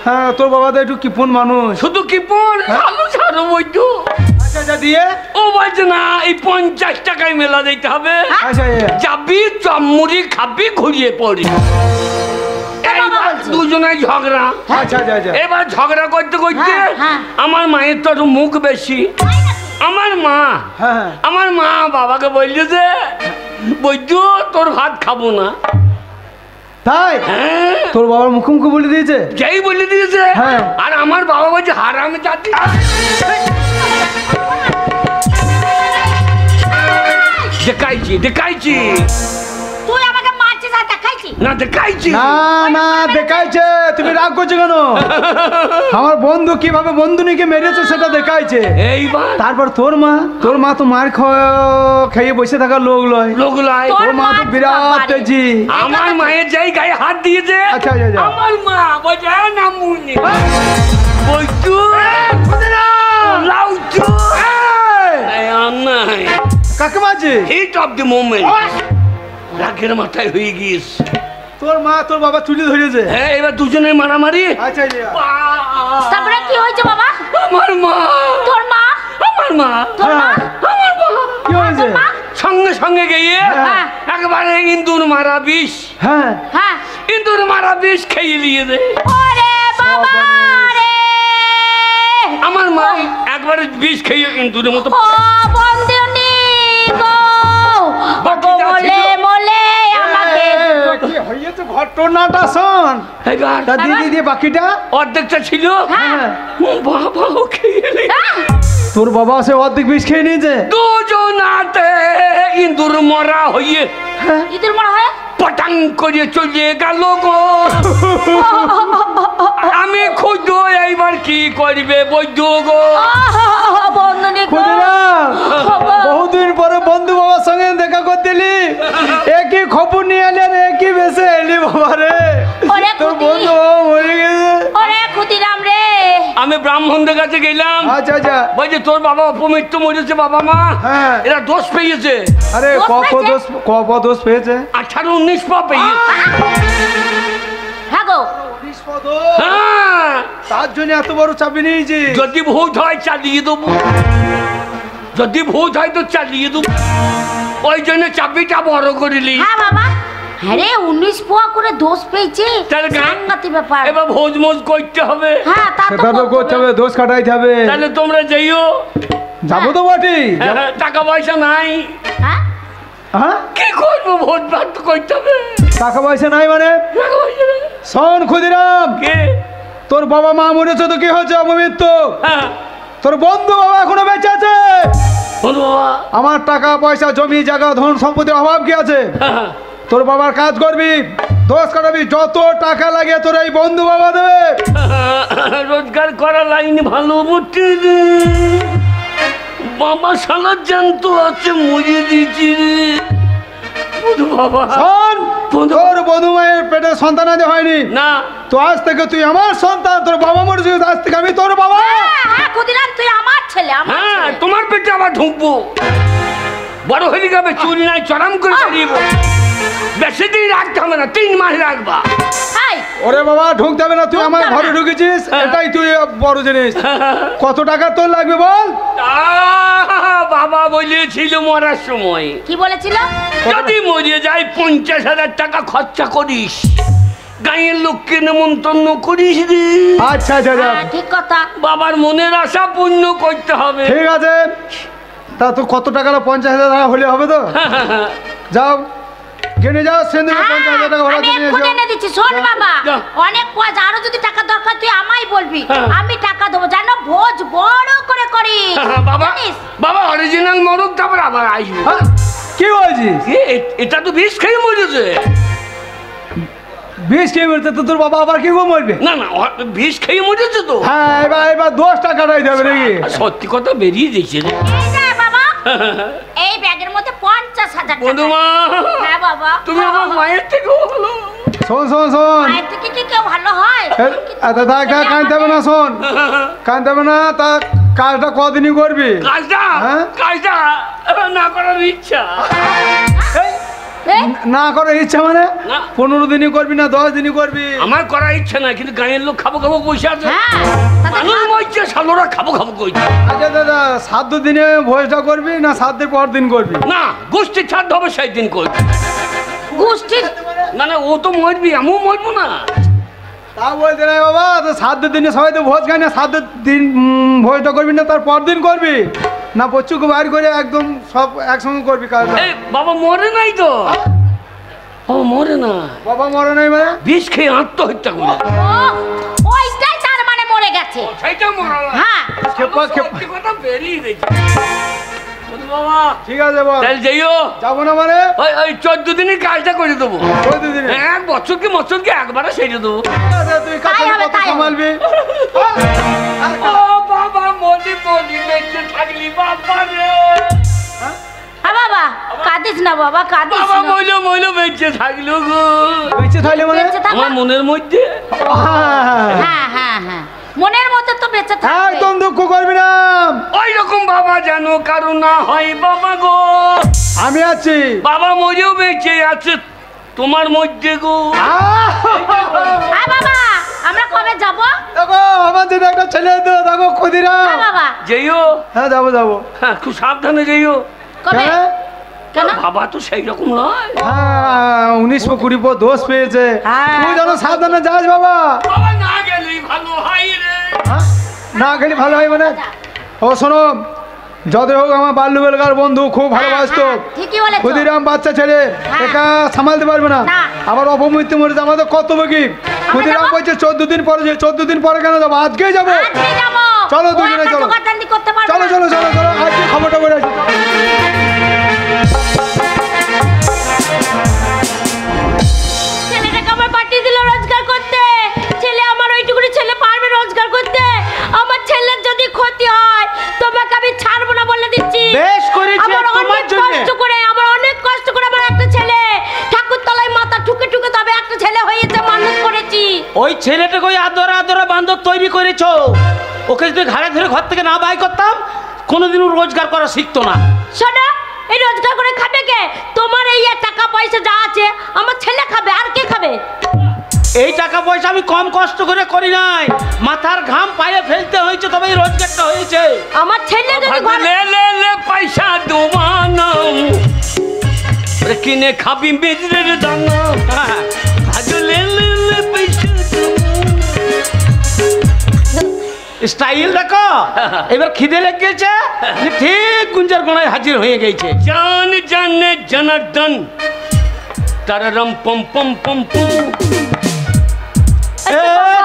হ্যাঁ তোর বাবা তো একটু কিপন মানুষ। শুধু কি পর আলু ছাড়ো বইতো। আচ্ছা আচ্ছা দিয়ে ও বলছে না, এই 50 টাকায় মেলা দিতে হবে, আচ্ছা আচ্ছা। যাবি চমড়ি খাবি ঘুরিয়ে পড়ি। এইবার দুজনে ঝগড়া। আচ্ছা আচ্ছা আচ্ছা। এবার ঝগড়া করতে করতে হ্যাঁ, হ্যাঁ। আমার মায়ের তো একটু মুখ বেশি। আমার মা হ্যাঁ হ্যাঁ। আমার মা বাবাকে বলছে যে বৈদ্য তোর ভাত খাবো না। তাই হ্যাঁ, তোর বাবার মুখে মুখে বলে দিয়েছে? যেই বলে দিয়েছে। হ্যাঁ। আর আমার বাবা বলছে হারাম জাতি। দেখাইছি দেখাইছি তুই আমাকে মারছিস আর দেখাইছিস? না দেখাইছি। না না দেখাইছে। তুমি রাগ করছো কেন? আমার বন্ধু কিভাবে বন্ধুনিকে মেরেছে সেটা দেখাইছে। এইবার তারপর তোর মা তো মার খেয়ে বসে থাকার লোক লয়। লোকলাই তোর মা তো বিরাট তেজি। আমার মায়ের যাই গায়ে হাত দিয়েছে। আচ্ছা আচ্ছা আচ্ছা। আমার মা বলছে না মুনি বৈদ্য লাউচু নাই কাকে মারছে? হিট অফ দ্য মোমেন্ট, রাগের মাথায় হয়ে গিয়েছ। তোর মা তোর বাবা চুলি ধরেছে। হ্যাঁ, এবার দুজনে মারামারি। আচ্ছা আচ্ছা। তারপরে কি হয়েছে বাবা? আমার মা তোর মা? আমার মা তোর মা? আমার মা কি হয়েছে? তোর মা? সঙ্গে সঙ্গে গিয়ে হ্যাঁ। একবারে ইন্দুর মারা বিষ, হ্যাঁ হ্যাঁ। ইন্দুর মারা বিষ খেয়ে নিয়ে দে। ওরে বাবা রে! আমার মা একবারে বিষ খেয়ে ইন্দুরের মতো ও বন্ধুনি গো! বাকিটা মলে ছিল। মলে আমাকে কি হয়েছে ঘটনাটা শোন। এবার তা দিয়ে বাকিটা অর্ধেকটা ছিল। হ্যাঁ। ও বাবাও খেয়ে নিয়ে। তোর বাবা সে অর্ধেক বিষ খেয়ে নিয়েছে। দুজনাতে ইন্দুর মরা হইয়ে ইঁদুর মরা হয়? পটাং করে চলে গেল গো। আমি খুঁজো এইবার কি করবে বৈদ্য গো। বন্ধুনি ক্ষুদিরাম বহুদিন পরে বন্ধু বাবার সঙ্গে দেখা করতে এলি, একই খবর নিয়ে এলি আর একই বেশে এলি বাবা রে। তোর বন্ধু বাবা মরে গেছে। ওরে ক্ষুদিরাম রে, আমি ব্রাহ্মণদের কাছে গেলাম। আচ্ছা আচ্ছা। বলছে তোর বাবা অপমৃত্যু মরেছে বাবা মা। হ্যাঁ। এরা দোষ পেয়েছে। আরে কত দোষ পেয়েছে? 18-19 পা পেয়েছে। হ্যাঁ গো, হ্যাঁ, তার জন্য এত বড় চাবি নিয়েছি। যদি ভূত হয় চালিয়ে দেবো, যদি ভূত হয় তো চালিয়ে দেবো, ওই জন্য চাবিটা বড় করিলি। হ্যাঁ বাবা, আরে 19 পোয়া করে দোষ পেয়েছে, সাংঘাতিক ব্যাপার। এবার ভোজ মোজ করতে হবে। হ্যাঁ, তা সেটা তো করতে হবে, দোষ কাটাইতে হবে। তাহলে তোমরা যাইও। যাবো তো বটি। টাকা পয়সা নাই। হ্যাঁ, হ্যাঁ, কি করবো, ভোট ভাট তো করতে হবে। টাকা পয়সা নাই মানে? টাকা পয়সা নাই। শোন ক্ষুদিরাম, কে? তোর বাবা মা মরেছে তো কি হয়েছে? অপমৃত্যু। হ্যাঁ, তোর বন্ধু বাবা এখনো বেঁচে আছে। বন্ধু বাবা। আমার টাকা পয়সা জমি জায়গা ধন সম্পত্তির অভাব কি আছে? হ্যাঁ, তোর বাবার কাজ করবি, দোষ কাটাবি, যত টাকা লাগে তোর এই বন্ধু বাবা দেবে। রোজগার করা লাইন ভালো বটে রে। বাবা শালা জ্যান্ত আছে, মরিয়ে দিয়েছি রে। বন্ধু বাবা। শোন, তোর বন্ধু মায়ের পেটে সন্তান আজ হয়নি না, তো আজ থেকে তুই আমার সন্তান। তোর বাবা মরেছে, আজ থেকে আমি তোর বাবা। হ্যাঁ ক্ষুদিরাম, তুই আমার ছেলে, আমার হ্যাঁ, ছেলে। তোমার পেটে আবার ঢুকবো। বড় হয়ে যাবে, চুল নাই চড়াম করে বেরিয়ে। বেশি দিন রাখতে হবে না, 3 মাস রাখবা। হাই, ওরে বাবা, ঢুকতে হবে না, তুই আমার ঘরে ঢুকেছিস, এটাই তুই বড় জিনিস। কত টাকা তোর লাগবে বল? বাবা বলেছিল মরার সময়, কি বলেছিল? যদি মরিয়ে যায় 50,000 টাকা খরচা করিস, গাঁয়ের লোককে নেমন্তন্ন করিস রে। আচ্ছা আচ্ছা আচ্ছা, হ্যাঁ, ঠিক কথা। বাবার মনের আশা পূর্ণ করতে হবে। ঠিক আছে। তা তো কত টাকা? 50,000 টাকা হলে হবে তো? যাও কিনে যাও, সেন্দুরে 50,000 টাকা ভাড়া আমি দিয়ে এক্ষুনি এসো। এনে দিচ্ছি। শোন বাবা, যা। অনেক পয়সা, আরো যদি টাকা দরকার তুই আমায় বলবি, হ্যাঁ। আমি টাকা দেবো। জানো, ভোজ বড় করে করি। বাবা, জানিস? বাবা অরিজিনাল মরুক, তারপর আবার আসবে। হ্যাঁ? কি বলছিস? এটা তো বিষ খেয়ে মরেছে। বিষ খেয়ে মরতে তো তোর বাবা আবার কি গো মরবে? না না, বিষ খেয়ে মরেছে তো। হ্যাঁ, এবার 10 টাকা টাই দেবে নাকি? সত্যি কথা বেরিয়ে দিয়েছে রে। এই যে বাবা, এই ব্যাগের মধ্যে 50,000 টাকা। বন্ধুমা, হ্যাঁ বাবা, তুমি আমার মায়ের থেকেও ভালো। শোন শোন শোন, মায়ের থেকে কি কেউ ভালো হয়? কাঁদতে হবে না, শোন কাঁদতে হবে না। তা কাজটা কদিনই করবি? কাজটা হ্যাঁ? কাজটা না করার ইচ্ছা। এই, না করার ইচ্ছা মানে? না। 15 দিনই করবি না 10 দিনই করবি? আমার করার ইচ্ছা না, কিন্তু গাঁয়ের লোক খাবো খাবো বসে আছে। হ্যাঁ, তাতে মানুষ খা- মরছে, শালোরা খাবো খাবো কইছে। আচ্ছা দাদা, 7 দিনে ভোজটা করবি না 7 দিন পর দিন করবি? না, গোষ্ঠীর ছাড় হবে সেই দিন কই। গোষ্ঠীর মানে ও তো মরবি, আমিও মরবো না। তা বলতে নাই বাবা, তো 7 দিনে সবাই তো ভোজ খায় না। 7 দিন ভোজটা করবি না তার পর দিন করবি না? পচুকে বাইর করে একদম সব একসঙ্গে করবি কাজটা? এই বাবা মরে নাই তো। ও মরে না, বাবা মরে নাই মানে? বিষ খেয়ে আত্মহত্যা করে। ওইটাই তার মানে মরে গেছে। সেইটা মরা না। হ্যাঁ, সত্যি কথা বেরিয়ে দিয়েছে। বন্ধু বাবা, ঠিক আছে বল। তাহলে যাইও। যাবো না মানে? ওই 14 দিনের কাজটা করে দেবো। 14 দিনে? এক বছর কি একবারে সেরে দেবো। তুই তাই কাছে হবে, কত তাই হবে। সামালবি? ও বাবা, মরি মরি বেঁচে থাকলি বাবা রে। হ্যাঁ বাবা, কাঁদিস না বাবা, কাঁদিস বাবা না। মইলো বেঁচে থাকলো গো। বেঁচে থাকলে মানে? বেঁচে থাকো। আমার মনের মধ্যে হ্যাঁ হ্যাঁ হ্যাঁ, মনের মধ্যে তো বেঁচে থাকবে। একদম দুঃখ করবি না। ওই রকম বাবা যেন কারো না হয় বাবা গো। আমি আছি। বাবা মরেও বেঁচে আছে তোমার মধ্যে গো। হ্যাঁ বাবা, আমরা কবে যাব? দেখো আমার যদি একটা ছেলে তো দেখো ক্ষুদিরাম। হ্যাঁ বাবা, যেও। হ্যাঁ যাবো যাবো। হ্যাঁ, খুব সাবধানে যেও। কবে? হ্যাঁ? কেন? বাবা তো সেই রকম নয়। হ্যাঁ, 1920 পর দোষ পেয়েছে। হ্যাঁ। তুই যেন সাবধানে যাস বাবা। বাবা না গেলেই ভালো হয় রে। হ্যাঁ? না গেলে ভালো হয় মানে? ও শোনো, যতই হোক আমার বাল্যবেলাকার বন্ধু, খুব ভালোবাসতো। হ্যাঁ, ঠিকই বলেছো। ক্ষুদিরাম বাচ্চা ছেলে, একা সামালতে পারবে না। না। আবার অপমৃত্যু মরেছে, আমাদের কর্তব্য কি? ক্ষুদিরাম যাবো। বলছে 14 দিন পরে, 14 দিন পরে কেন যাবো? আজকেই যাবো। আজকে যাবো। চলো ও দুজনে একটা চলো। জোগাড়দান্দি করতে পারবে চলো না। চলো চলো চলো, আজকে খবরটা করে আসি। ছেলেটাকে আমার পাঠিয়ে দিল রোজগার করতে। ছেলে আমার ওইটুকুনি ছেলে পারবে রোজগার করতে? আমার ছেলের যদি ক্ষতি হয় তোমাকে আমি ছাড়বো না ছেলেটাকে ওই আদরা আদরা বান্ধব তৈরি করেছো। ওকে যদি ঘাড়ে ধরে ঘর থেকে না বাই করতাম কোনোদিনও রোজগার করা শিখতো না। শোনো, এই রোজগার করে খাবে কে? তোমার এই টাকা পয়সা যা আছে আমার ছেলে খাবে, আর কে খাবে? এই টাকা পয়সা আমি কম কষ্ট করে করি নাই, মাথার ঘাম পায়ে ফেলতে হয়েছে, তবে এই রোজগারটা হয়েছে। আমার ছেলে যদি লে পয়সা দোবানো কিনে খাবি মেজরের দানা। স্টাইল দেখো, এবার খিদে লেগেছে, ঠিক গুঞ্জার গোড়ায় হাজির হয়ে গেছে। জান জানে জনার্দন তারারম পম পম পম পম।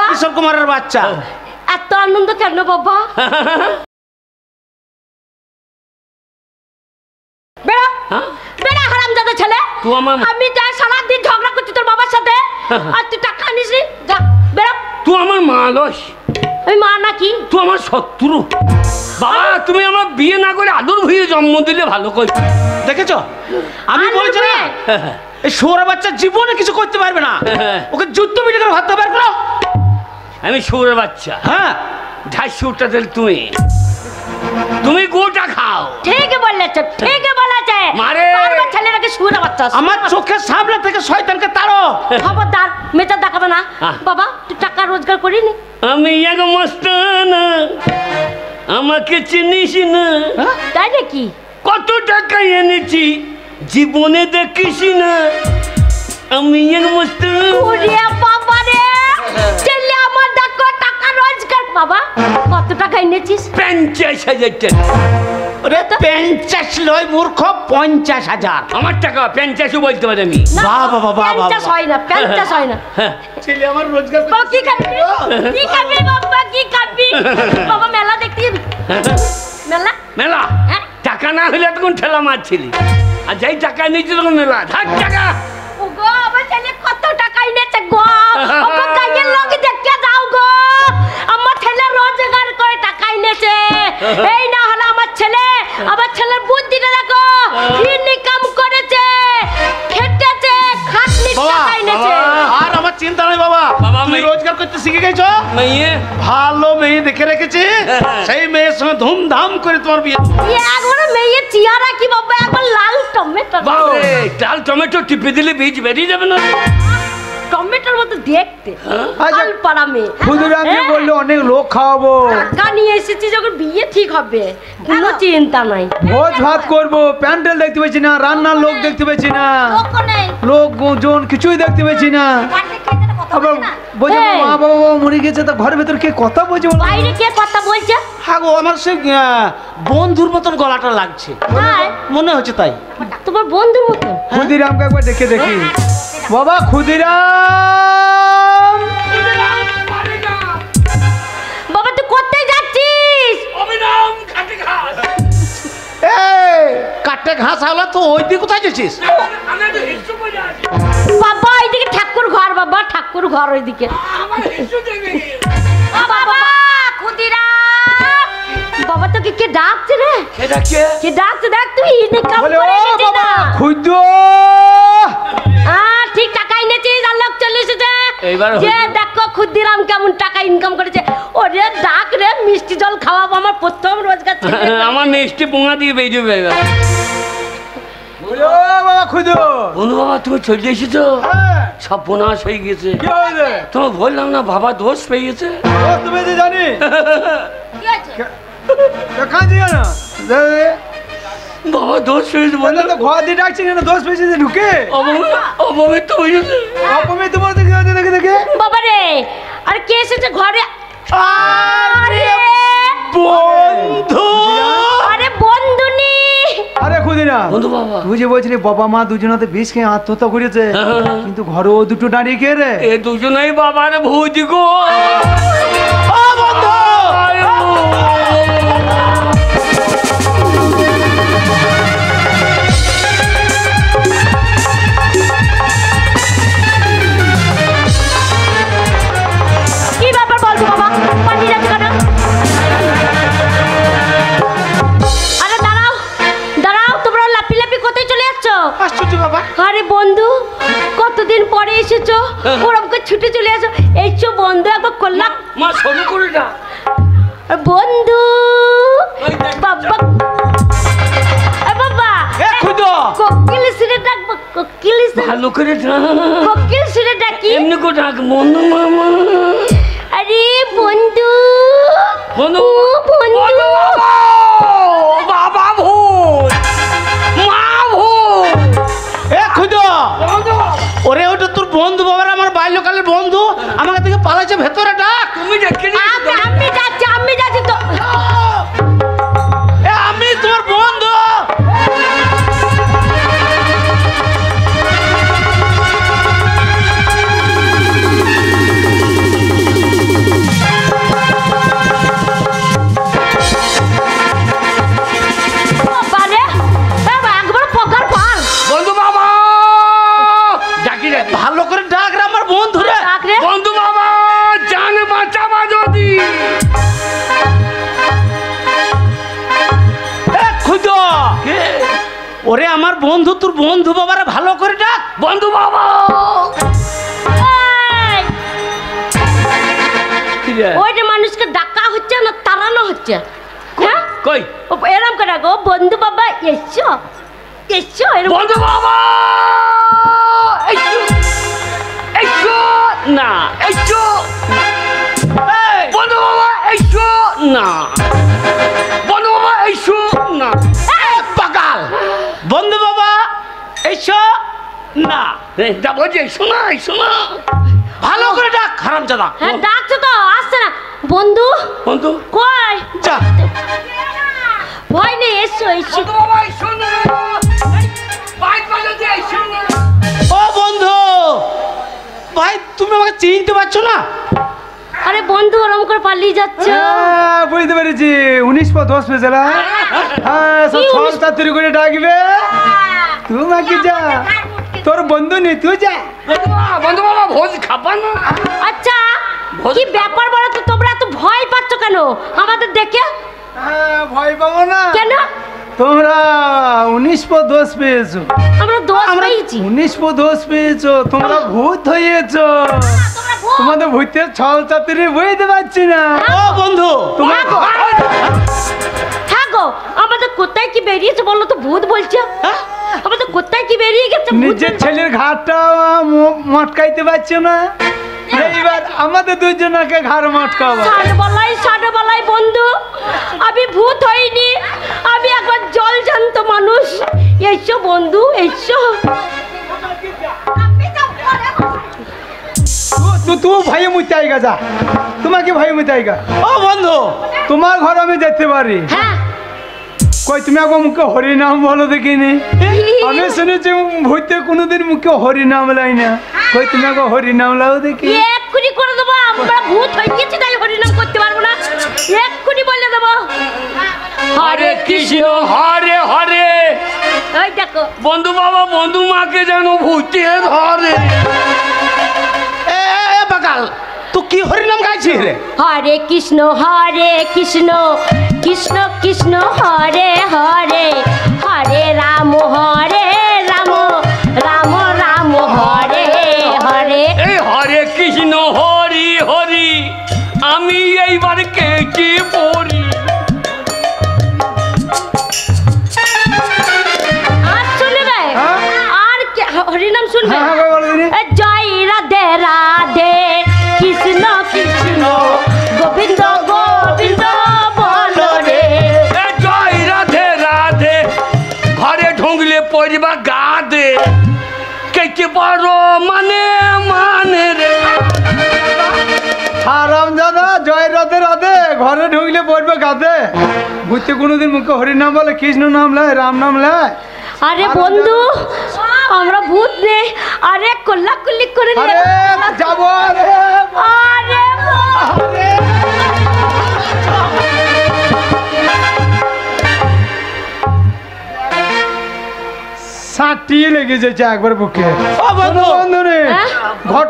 কিশোর কুমারের বাচ্চা, এত আনন্দ কেন বাবা? বেড়া বেড়া হারামজাদা ছেলে। আমি যা সারাদিন ঝগড়া করছি তোর বাবার সাথে, আর তুই টাকা আনিস নি। যা বেড়া। তুই আমার মা লস। আমি মা নাকি? তুই আমার শত্রু। বাবা তুমি আমার বিয়ে না করে আদর ভুঁয়ে জন্ম দিলে ভালো করে। দেখেছো আমি বলছি না, এই শুয়োরের বাচ্চা জীবনে কিছু করতে পারবে না, ওকে যুদ্ধ মিটে করে ভাবতে পারবে না। আমি শুয়োরের বাচ্চা? হ্যাঁ, 250টা দিল তুমি গোটা খাও। ঠিকই বলেছ, ঠিকই বলেছে। মারে বারবার ছেলেটাকে শুয়োরের বাচ্চা। আমার চোখের সামনে থেকে শয়তানকে তাড়ো। খবরদার মেজাজ দেখাবে না। বাবা তুই টাকা রোজগার করিনি? আমি এক মস্তানা, আমাকে চিনিস না? তাই নাকি? কত টাকা এনেছি জীবনে দেখিস না। আমি এক মস্তানা। ওরে বাবা রে, ছেলে আমার দেখো টাকা রোজগার। বাবা কত টাকা এনেছিস? 50,000 টাকা। ওরে 50 লয় মূর্খ, 50,000। আমার টাকা 50 বলতে পারি আমি। বাবা বাবা 50 হয় না, 50 হয় না। ছেলে আমার রোজগার বাবা কি খাবি? কি খাবি বাবা, কি খাবি? বাবা মেলা দেখতে যাবি? মেলা মেলা? টাকা না হলে তখন ঠেলা মারছিলি, আর যাই টাকা নিয়েছি তখন মেলা। থাক টাকা। ওগো আমার ছেলে কত টাকা এনেছে গো, ওগো গায়ের লোক দেখতে যাও গো। আমার ছেলে রোজগার করে টাকা এনেছে। এই না হলো আমার ছেলে, আমার ছেলের বুদ্ধিটা দেখো, ইনকাম করেছে, খেটেছে, খাটনি টাকা এনেছে। আর আমার চিন্তা নাই বাবা, তুমি রোজগার করতে শিখে গেছো। মেয়ে ভালো মেয়ে দেখে রেখেছি, সেই মেয়ের সঙ্গে ধুমধাম করে তোমার বিয়ে। একবার মেয়ের চেহারা কি বাবা, একবার লাল টমেটো। বাবারে লাল টমেটো টিপে দিলে বীজ বেরিয়ে যাবে না? টমেটোর মতো দেখতে লাল পাড়া মেয়ে। ক্ষুদিরামকে বললো অনেক লোক খাওয়াবো, টাকা নিয়ে এসেছি, যখন বিয়ে ঠিক হবে কোনো চিন্তা নাই। ভোজ ভাত করবো, প্যান্ডেল দেখতে পাচ্ছি না, রান্নার লোক দেখতে পাচ্ছি না, লোকজন কিছুই দেখতে পাচ্ছি না। আবার বলছে মা বাবা মরে গেছে, তা ঘরের ভেতর কে কথা বলছে? বাইরে কে কথা বলছে? হ্যাঁ গো, আমার সে বন্ধুর মতন গলাটা লাগছে, মনে হচ্ছে তাই। তোমার বন্ধুর মতো? ক্ষুদিরামকে একবার দেখে দেখি। বাবা ক্ষুদিরাম, বাবা তুই কোথায় যাচ্ছিস? কাটে ঘাস হলো তো, ওই দিকে কোথায় যাচ্ছিস? বাবা এইদিকে ঠাকুর ঘর, বাবা ঠাকুর ঘর ওইদিকে। বাবা ক্ষুদিরাম, বাবা তোকে কে ডাকছে রে? কে ডাকছে দেখ, তুই ইনকাম করে নিছিস না? ক্ষুদ্র ঠিক টাকা এনেছিস, আর লোক চলে এসেছে। এইবার যে দেখো ক্ষুদিরাম কেমন টাকা ইনকাম করেছে। ওরে ডাক রে, মিষ্টি জল খাওয়াবো, আমার প্রথম রোজগার। আমার মিষ্টি পোঙা দিয়ে বেরিয়ে যাবে। বাবা ক্ষুদ্র বন্ধু বাবা তুমি চলে এসেছো, সব বোনাস হয়ে গেছে। তোমার বললাম না বাবা দোষ পেয়ে গেছে। তুমি জানি কি আছে? বাবা দোষ পেয়েছে বললে তো ঘর দিয়ে ডাকছি না, দোষ পেয়েছে ঢুকে অপমিত হয়ে গেছে। অপমিত তোমার দেখে দেখে। বাবা রে, আর কে এসেছে ঘরে? আরে বন্ধু, আরে বন্ধুনি। আরে ক্ষুদিরাম বন্ধু বাবা, তুই যে বলছিলি বাবা মা দুজনাতে বিষ খেয়ে আত্মহত্যা করেছে, কিন্তু ঘরে ও দুটো দাঁড়িয়ে কে রে? এ দুজনেই বাবার ভূত গো। কি ব্যাপার বলবো বাবা, পানি যাচ্ছে কেন? আরে দাঁড়াও দাঁড়াও, তোমরা লাপি লাপি কোথায় চলে যাচ্ছ? আশ্চর্য বাবা। আরে বন্ধু, কতদিন পরে এসেছো, ওরকম করে ছুটে চলে আসো। এইসো বন্ধু। করলাম মা শুরু করে না বন্ধু বাবা বাবা কোকিল সিরে ডাকবো কোকিল ভালো করে কোকিল সিরে ডাকি এমনি করে ডাক বন্ধু মামা আরে বন্ধু বন্ধু বন্ধু বাবা ভূত মা ভূত ওরে ওটা তোর বন্ধু বাবার আমার বাল্যকালের বন্ধু আমাকে থেকে পালাইছে ভেতরে ডাক তুমি দেখে আমি যাচ্ছি তো আমি তোমার বন্ধু বন্ধু বাবা ডাকি ভালো করে ডাক রে আমার বন্ধু রে বন্ধু বাবা জান বাঁচাবা যদি খুদো ওরে আমার বন্ধু তোর বন্ধু বাবারে ভালো করে ডাক বন্ধু বাবা ওইটা মানুষকে ডাকা হচ্ছে না তাড়ানো হচ্ছে হ্যাঁ কই এরম করে গো বন্ধু বাবা এসো এসো বন্ধু বাবা এসো না এসো বন্ধু বাবা এসো না বন্ধু বাবা এসো না পাকাল বন্ধু বাবা এসো না যা বলছি এসো না এসো না ভালো করে ডাক হারামজাদা হ্যাঁ ডাকছো তো আসছে না বন্ধু বন্ধু কই যা ভয় নেই এসো এসো বন্ধু বাবা এসো না বাইক বাজাতে এসো না ও বন্ধু ভাই তুমি আমাকে চিনতে পারছো না আরে বন্ধু ওরম করে পালিয়ে যাচ্ছে বুঝতে পেরেছি 1910 পেয়েছে না হ্যাঁ সব ছল চাতুরি করে ডাকবে তোমাকে যা তোর বন্ধু নেই তুই যা বন্ধু বাবা ভোজ খাবা না আচ্ছা কি ব্যাপার বলো তো তোমরা এত ভয় পাচ্ছ কেন আমাদের দেখে ভয় পাবো না কেন তোমরা 1910 পেয়েছো আমরা দোষ পেয়েছি 1910 পেয়েছো তোমরা ভূত হয়েছো তোমাদের ভূতের ছল চাতুরি বুঝতে পারছি না ও বন্ধু তোমার হ্যাঁ গো আমাদের কোথায় কি বেরিয়েছে বলো তো ভূত বলছে হ্যাঁ? আমাদের কোথায় কি বেরিয়ে গেছে ভূত নিজের বলছে। ছেলের ঘাটটা মটকাইতে পারছো না এইবার আমাদের দুজনকে ঘাড় মটকাবো সাড়ে বলাই বন্ধু আমি ভূত হইনি আমি একবার জল জানত মানুষ এসো বন্ধু এসো তুই ভাই মুতে আইগা যা তোমাকে ভাই মুতে আইগা ও বন্ধু তোমার ঘর আমি যেতে পারি হ্যাঁ কই তুমি একবার মুখে হরিনাম বলো দেখিনি আমি শুনেছি ভূতে কোনোদিন মুখে হরিনাম লাই না কই তুমি একবার হরিনাম লাও দেখি এক্ষুনি করে দেবো আমরা ভূত হয়ে গেছি তাই হরিনাম করতে পারবো না এক্ষুনি বলে দেবো হরে কৃষ্ণ হরে হরে ওই দেখো বন্ধু বাবা বন্ধু মাকে যেন ভূতে ধরে এ পাকাল তুই কি হরিনাম গাইছিস রে হরে কৃষ্ণ কৃষ্ণ কৃষ্ণ হরে হরে হরে রাম রাম রাম রাম হরে হরে এই হরে কৃষ্ণ হরি হরি আমি এইবার কেটে পড়ি আর শুনবে হ্যাঁ? আর হরিনাম শুনবে হ্যাঁ হ্যাঁ বলো দিনি জয় রাধে রাধে কৃষ্ণ কৃষ্ণ গোবিন্দ গোবিন্দ বলো রে এ জয় রাধে রাধে ঘরে ঢুকলে পরিবা গা দে কেটে পারো মানে মানে রে হারাম দাদা জয় রাধে রাধে ঘরে ঢুকলে পড়বে গাধে ভূতে কোনোদিন মুখে হরিনাম বলে কৃষ্ণ নাম লাই রাম নাম লাই আরে বন্ধু আমরা ভূত নেই আরে কল্লাকুল্লি করে নে। আরে যাবো রে আরে আরে সাঁটিয়ে লেগে যাচ্ছে একবার বুকে ও বন্ধু বন্ধু রে হ্যাঁ? ঘট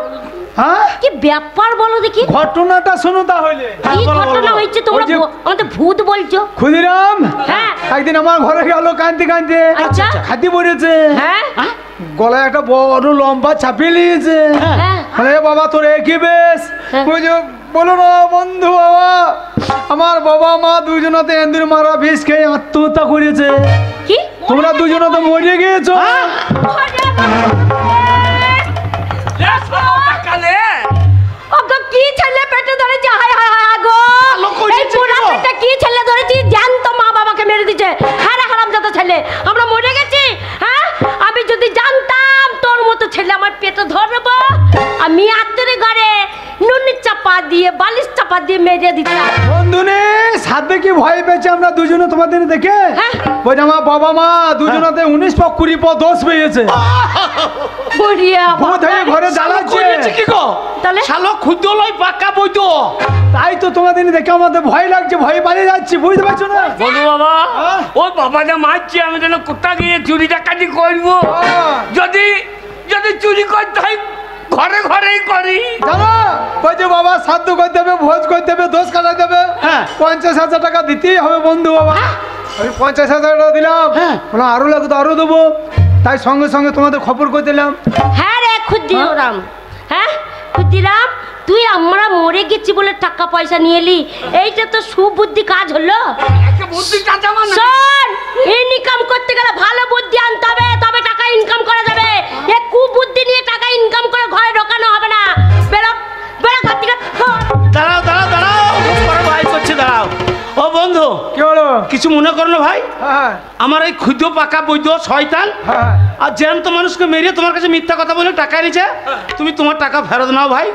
হ্যাঁ কি ব্যাপার বলো দেখি ঘটনাটা শোনো তাহলে কি ঘটনা হয়েছে তোমরা ওই যে- আমাদের ভূত বলছো ক্ষুদিরাম হ্যাঁ একদিন আমার ঘরে গেল কাঁদতে কাঁদতে আচ্ছা। খাতি পড়েছে হ্যাঁ গলায় একটা বড় লম্বা চাপিয়ে নিয়েছে হ্যাঁ আরে বাবা তোর একই বেশ হ্যাঁ। ওই যে বলো না বন্ধু বাবা, আমার বাবা মা দুজনাতে এন্দুর মারা বিষ খেয়ে আত্মহত্যা করেছে। কি তোমরা দুজনাতে মরে গিয়েছো। ওগো কি ছেলে পেটে ধরেছে, হায় হায় হায় গো, এই পুরা পেটে কি ছেলে ধরেছি, জ্যান্ত মা বাবাকে মেরে দিয়েছে। হ্যাঁ রে হারামজাদা ছেলে, আমরা মরে গেছি। হ্যাঁ, আমি যদি জানতাম তোর মতো ছেলে আমার পেটে ধরবো, আমি আত্মরে ঘরে নুন চাপা দিয়ে বালিশ চাপা দিয়ে মেরে দিতাম। বন্ধুনে সাথে কি ভয় পেয়েছে আমরা দুজনে তোমাদের দেখে? হ্যাঁ। বলছে আমার বাবা মা দুজনাতে 19 পা 20 পা দোষ পেয়েছে। বড়িয়া ভূত হয়ে ঘরে জ্বালাচ্ছে। কি গো তাহলে শালো খুদ্দ লই পাকা বইত। তাই তো তোমাদের দেখে আমাদের ভয় লাগছে, ভয় পালিয়ে যাচ্ছি, বুঝতে পারছো না? বলু বাবা, ওই বাবা যা মারছে, আমি যেন কোথা গিয়ে চুরি ডাকাতি করবো। যদি যদি চুরি করতে হয় ঘরে ঘরেই করি। জানো বলছে বাবা সাধ্য করতে হবে, ভোজ করতে হবে, দোষ কাটাতে হবে। 50,000 টাকা দিতেই হবে বন্ধু বাবা। আমি 50,000 টাকা দিলাম, বললাম আরো লাগতো তো আরো দেবো। তাই সঙ্গে সঙ্গে তোমাদের খবর করে দিলাম। হ্যাঁ রে ক্ষুদিরাম, হ্যাঁ ক্ষুদিরাম, তুই আমরা মরে গেছি বলে টাকা পয়সা নিয়ে এলি, এইটা তো সুবুদ্ধি কাজ হলো। শোন, ইনকাম করতে গেলে ভালো বুদ্ধি আনতে হবে, তবে টাকা ইনকাম করা যাবে। এ কুবুদ্ধি নিয়ে টাকা ইনকাম করে ঘরে ঢোকানো হবে না। বেরো বেরো ঘর থেকে। দাঁড়াও দাঁড়াও দাঁড়াও, বড় ভাই করছে, দাঁড়াও। ও বন্ধু, কি হলো? কিছু মনে করো না ভাই। হ্যাঁ আমার এই ক্ষুদ্র পাকা বৈধ শয়তান হ্যাঁ। আর জ্যান্ত মানুষকে মেরে তোমার কাছে মিথ্যা কথা বলে টাকা নিচ্ছে। তুমি তোমার টাকা ফেরত নাও ভাই।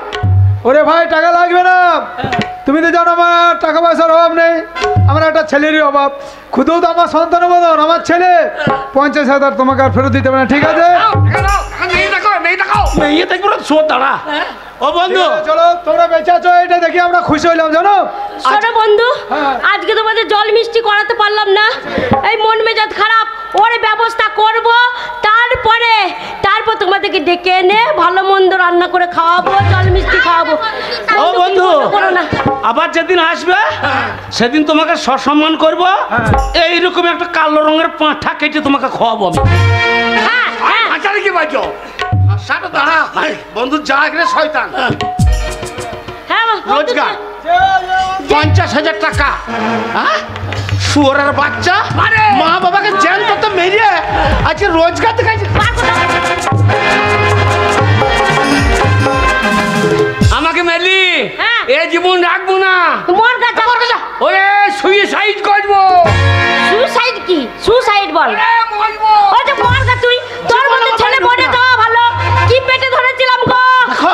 ওরে ভাই টাকা লাগবে না, তুমি তো জানো আমার টাকা পয়সার অভাব নেই, আমার একটা ছেলেরই অভাব। খুদু তো আমার সন্তান বদন, আমার ছেলে 50,000 তোমাকে আর ফেরত দিতে হবে না, ঠিক আছে? মেয়ে দেখবো না, শোন দাঁড়া। ও বন্ধু, চলো তোমরা বেঁচে আছো, এটা দেখি আমরা খুশি হইলাম জানো। শোনো বন্ধু, হ্যাঁ। আজকে তোমাদের জল মিষ্টি করাতে পারলাম না, এই মন মেজাজ খারাপ, ওর ব্যবস্থা করব। তারপর তোমাদেরকে ডেকে এনে ভালো মন্দ রান্না করে খাওয়াবো, জল মিষ্টি খাওয়াবো। ও বন্ধু, করো না। আবার যেদিন আসবে সেদিন তোমাকে সসম্মান করবো। এইরকম একটা কালো রঙের পাঁঠা কেটে তোমাকে খাওয়াবো আমি। হ্যাঁ হ্যাঁ আচারে কি বাজো? দাঁড়া ভাই, বন্ধু যা এখানে শয়তান। হ্যাঁ রোজগার 50,000 টাকা। হ্যাঁ, শুয়োরের বাচ্চা, মা বাবাকে জ্যান্ত তো মেরে আজকে রোজগার দেখাইছে। আমাকে মেলি হ্যাঁ। এ জীবন রাখবো না। মোর কাছে ওরে সুইসাইড করবো। সুসাইড কি? সুসাইড বল। মরবো। ওই যে মোর কাছে তুই, তোর মতো ছেলে মরে যাওয়া ভালো। কি পেটে ধরেছিলাম গো?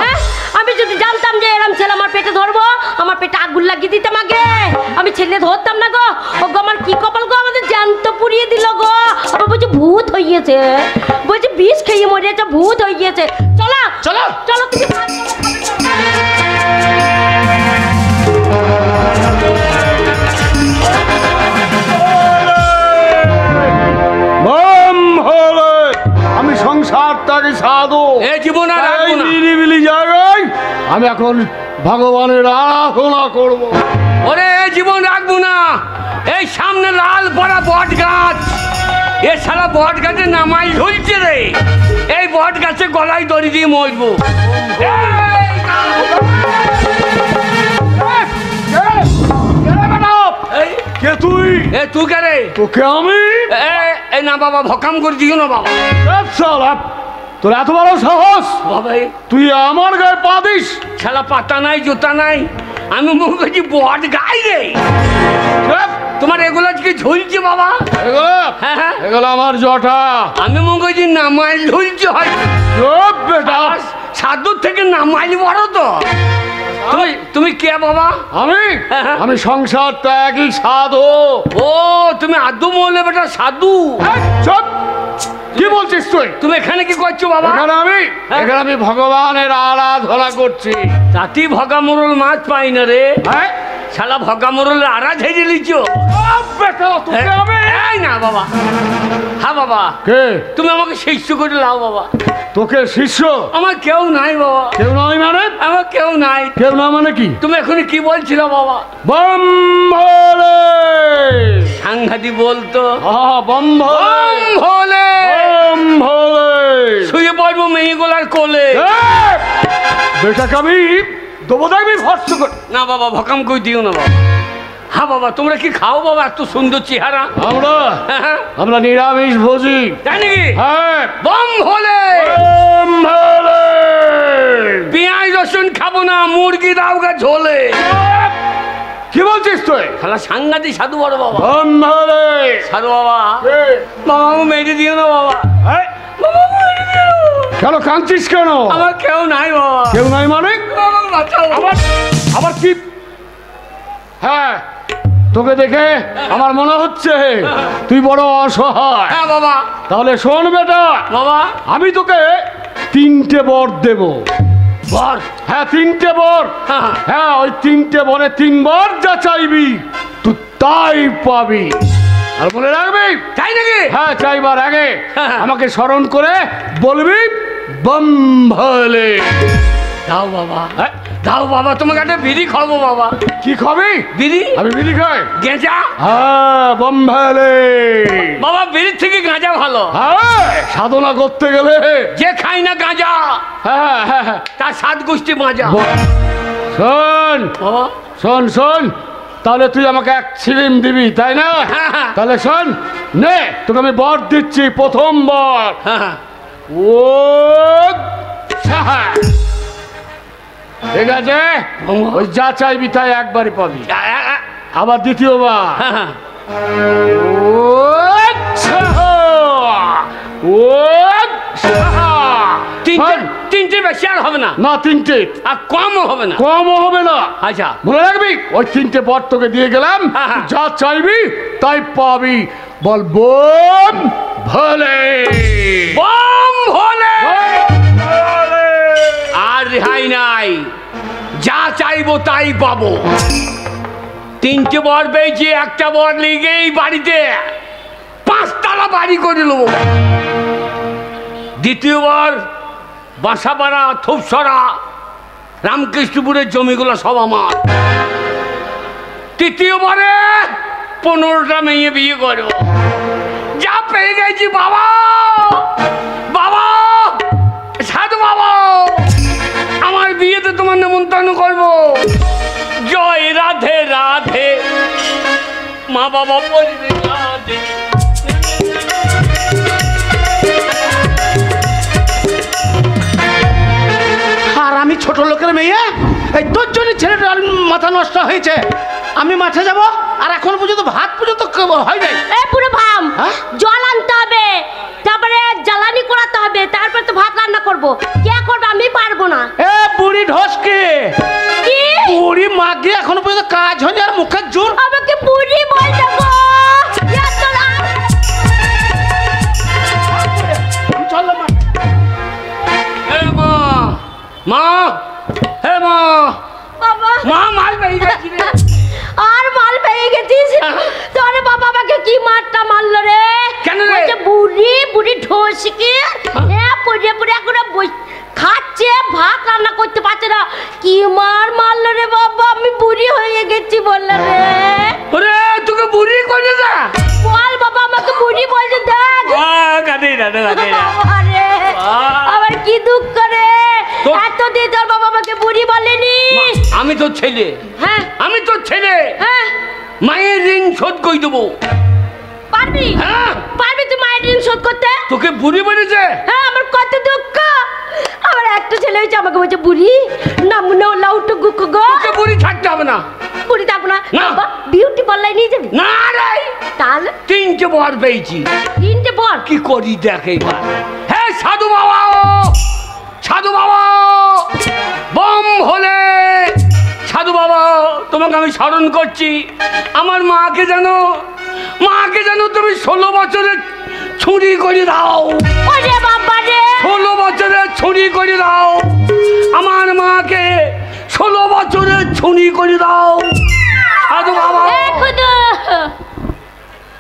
হ্যাঁ, আমি যদি জানতাম যে এরকম ছেলে আমার পেটে ধরবো, আমার পেটে আগুন লাগিয়ে দিতাম আগে। আমি ছেলে ধরতাম না গো। ও গো আমার কি কপাল গো, আমাদের জ্যান্ত পুড়িয়ে দিল গো। আবার বলছি ভূত হইয়েছে, বলছি বিষ খেয়ে মরিয়েছে, ভূত হইয়েছে। চলো চলো চলো তুমি কাজ করো। আমি সংসার তাকে সাধু, এ জীবন আর রাখবো না। নিরিবিলি জায়গায় আমি এখন ভগবানের আরাধনা করব। ওরে এ জীবন রাখবো না। এই সামনে লাল পড়া বট গাছ, এ সারা বট গাছে নামাই ঝুলছে রে। এই বট গাছে গলায় দড়ি দিয়ে মরবো। কে তুই? এ তুই কে রে? তোকে আমি এ না বাবা, ভকাম করে দিও না বাবা। তোর এত বড় সাহস, বাবা তুই আমার গায়ে পা দিস? ছালা পাতা নাই জুতা নাই, আমি মনে করছি বট গাই রে। তোমার এগুলো কি ঝুলছে বাবা? হ্যাঁ হ্যাঁ, এগুলো আমার জটা। আমি মনে করছি নামাইল ঝুলছে হয়। বেটা সাধুর থেকে নামাইল বড় তো। তুমি কে বাবা? আমি সংসার ত্যাগী সাধু। ও তুমি আদু মহলে বেটা সাধু। চুপ, কি বলছিস তুই? তুমি এখানে কি করছো বাবা? এখানে আমি ভগবানের আরাধনা করছি। তাতি ভগামরল মাছ পাই না রে। শালা ভগামরলের আরাধ হেরে লিছো। এই না বাবা। হ্যাঁ বাবা, কে তুমি আমাকে শিষ্য করে লাও বাবা। তোকে শিষ্য? আমার কেউ নাই বাবা। কেউ নাই মানে? আমার কেউ নাই। কেউ না মানে কি? তুমি এখন কি বলছিল বাবা? বম ভোলে। সাংঘাতি বলতো। বম ভোলে। ভোলে বম ভোলে। শুয়ে পড়বো মেয়েগুলার কোলে। বেটাকে আমি দেবো দেখবি ভর্ষ করে। না বাবা ভকাম কই দিও না বাবা। হ্যাঁ বাবা তোমরা কি খাও বাবা এত সুন্দর চেহারা? আমরা নিরামিষ ভোজি। তাই নাকি? হ্যাঁ। বম হলে পেঁয়াজ রসুন খাবো না, মুরগি দাও গা ঝোলে। কি বলছিস তুই? খালা সাংঘাতিক সাধু বড় বাবা। সাধু বাবা বাবা মেরে দিও না বাবা। কেন কাঁদছিস কেন? আমার কেউ নাই বাবা। কেউ নাই মানে? আবার কি? হ্যাঁ তোকে দেখে আমার মনে হচ্ছে তুই বড় অসহায়। হ্যাঁ বাবা। তাহলে শোন বেটা বাবা, আমি তোকে 3টে বর দেব। বর? হ্যাঁ 3টে বর। হ্যাঁ ওই 3টে বরে 3 বার যা চাইবি তুই তাই পাবি। আর মনে রাখবি। তাই নাকি? হ্যাঁ চাইবার আগে আমাকে স্মরণ করে বলবি বম ভোলে। দাও বাবা, দাও বাবা, তোমাকে একটা বিড়ি খাবো বাবা। কি খাবি? বিড়ি। আমি বিড়ি খাই। গেঁজা? হ্যাঁ বম ভোলে। বাবা বিড়ির থেকে গাঁজা ভালো। হ্যাঁ সাধনা করতে গেলে যে খাই না গাঁজা হ্যাঁ হ্যাঁ তার 7 গোষ্ঠী মাজা। শোন বাবা শোন শোন, তাহলে তুই আমাকে 1 ছিলিম দিবি তাই না? তাহলে শোন নে, তোকে আমি বর দিচ্ছি। প্রথম বর ও ঠিক আছে, ওই যা চাইবি তাই একবারই পাবি। আবার দ্বিতীয়বার তিনটে বেশি আর হবে না? না 3টে। আর কমও হবে না? কমও হবে না। আচ্ছা মনে রাখবি ওই 3টে বর তোকে দিয়ে গেলাম, যা চাইবি তাই পাবি। বল বম ভোলে। বম ভোলে। আর রেহাই নাই, যা চাইবো তাই পাবো। 3টে বর পেয়েছি, একটা বর লিগেই বাড়িতে 5 তলা বাড়ি করে নেবো। দ্বিতীয়বার বাসাপাড়া থুপসরা রামকৃষ্ণপুরের জমিগুলো সব আমার। তৃতীয়বারে 15টা মেয়ে বিয়ে করবো। যা পেয়ে গেছি বাবা। বাবা সাধু বাবা, আমার বিয়েতে তোমার নেমন্তন্ন করবো। জয় রাধে রাধে, মা বাবা বলবে রাধে। আর আমি ছোট লোকের মেয়ে, এই তোর জন্য ছেলেটার মাথা নষ্ট হয়েছে। আমি মাঠে যাব আর এখন পর্যন্ত ভাত পর্যন্ত হয় নাই। এ পুরো ভাম, জল আনতে হবে, তারপরে জ্বালানি করাতে হবে, তারপর তো ভাত রান্না করব। কে করবে? আমি পারবো না। এ বুড়ি ঢসকে, কি বুড়ি মাগে এখনো পর্যন্ত কাজ হয়নি আর মুখের জোর। আমাকে বুড়ি বলতে গো। চল মা। হে মা, মা, হে মা, বাবা মা মাল পেয়ে গেছি রে। আর মাল পেয়ে গেছিস? তোর বাবা আমাকে কি মারটা মারলো রে? কেন রে? বলছে বুড়ি বুড়ি ঢোসকে পড়ে পড়ে এখন খাচ্ছে, ভাত রান্না করতে পারছে না। কি মারলো রে বাবা, আমি বুড়ি হয়ে গেছি বললো রে। ওরে তোকে বুড়ি করে দে। বল বাবা, আমাকে বুড়ি বলছে দেখ। কাঁদে না কাঁদে না। বাবা রে, আমার কি দুঃখ রে। এতদিন তোর বাবা আমাকে বুড়ি বলেনি। আমি তোর ছেলে। হ্যাঁ আমি তোর ছেলে। হ্যাঁ মায়ের ঋণ শোধ করে দেবো। পারবি? হ্যাঁ পারবি তুই মায়ের ঋণ শোধ করতে? তোকে বুড়ি বলেছে? হ্যাঁ, আমার কত দুঃখ। আমার একটা ছেলে হয়েছে, আমাকে বলছে বুড়ি। নাম লাউটু গুক গো। তোকে বুড়ি থাকতে হবে না। বুড়ি থাকবো না? না। বিউটি পার্লার নিয়ে যাবি? না রে, তাহলে 3টে বর পেয়েছি। 3টে বর? কি করি দেখ এইবার। হ্যাঁ সাধু বাবা, সাধু বাবা, বম হলে। সাধু বাবা তোমাকে আমি স্মরণ করছি। আমার মাকে জানো, মাকে জানো তুমি 16 বছরের ছুরি করে দাও। ওরে বাবা রে, 16 বছরের ছুরি করে দাও। আমার মাকে 16 বছরের ছুরি করে দাও। সাধু বাবা।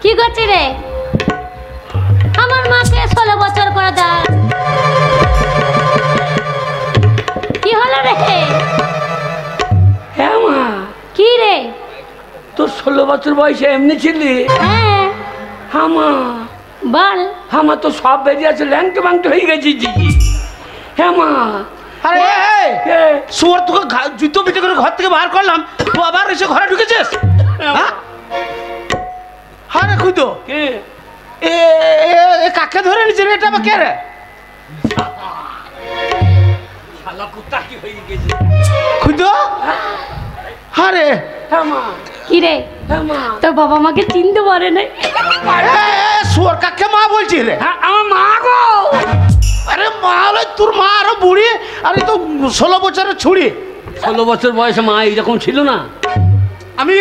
কি করছি রে? আমার মাকে 16 বছর করে দাও। কি হলো রে? হ্যাঁ মা। কি রে? তোর 16 বছর বয়সে এমনি ছিলি? হ্যাঁ। হামা বল। হামা তো সব বেরিয়ে আছে, ল্যাংটো ব্যাংটো হয়ে গেছি। হ্যাঁ মা, আরে শুয়োর তোকে জুতো পিটে করে ঘর থেকে বার করলাম, তো আবার এসে ঘরে ঢুকেছিস? হ্যাঁ আরে খুঁজো এ কাকে ধরে নিচ্ছে রে? এটা আবার কে রে? খুঁজো আরে কি রে তোর বাবা মাকে চিনতে পারে না? শুয়োর কাকে মা বলছিস রে? আমার মা গো। আরে মা হলো তোর মা, আরো বুড়ি, আরে তো 16 বছরের ছুড়ি। 16 বছর বয়সে মা এইরকম ছিল না, আমি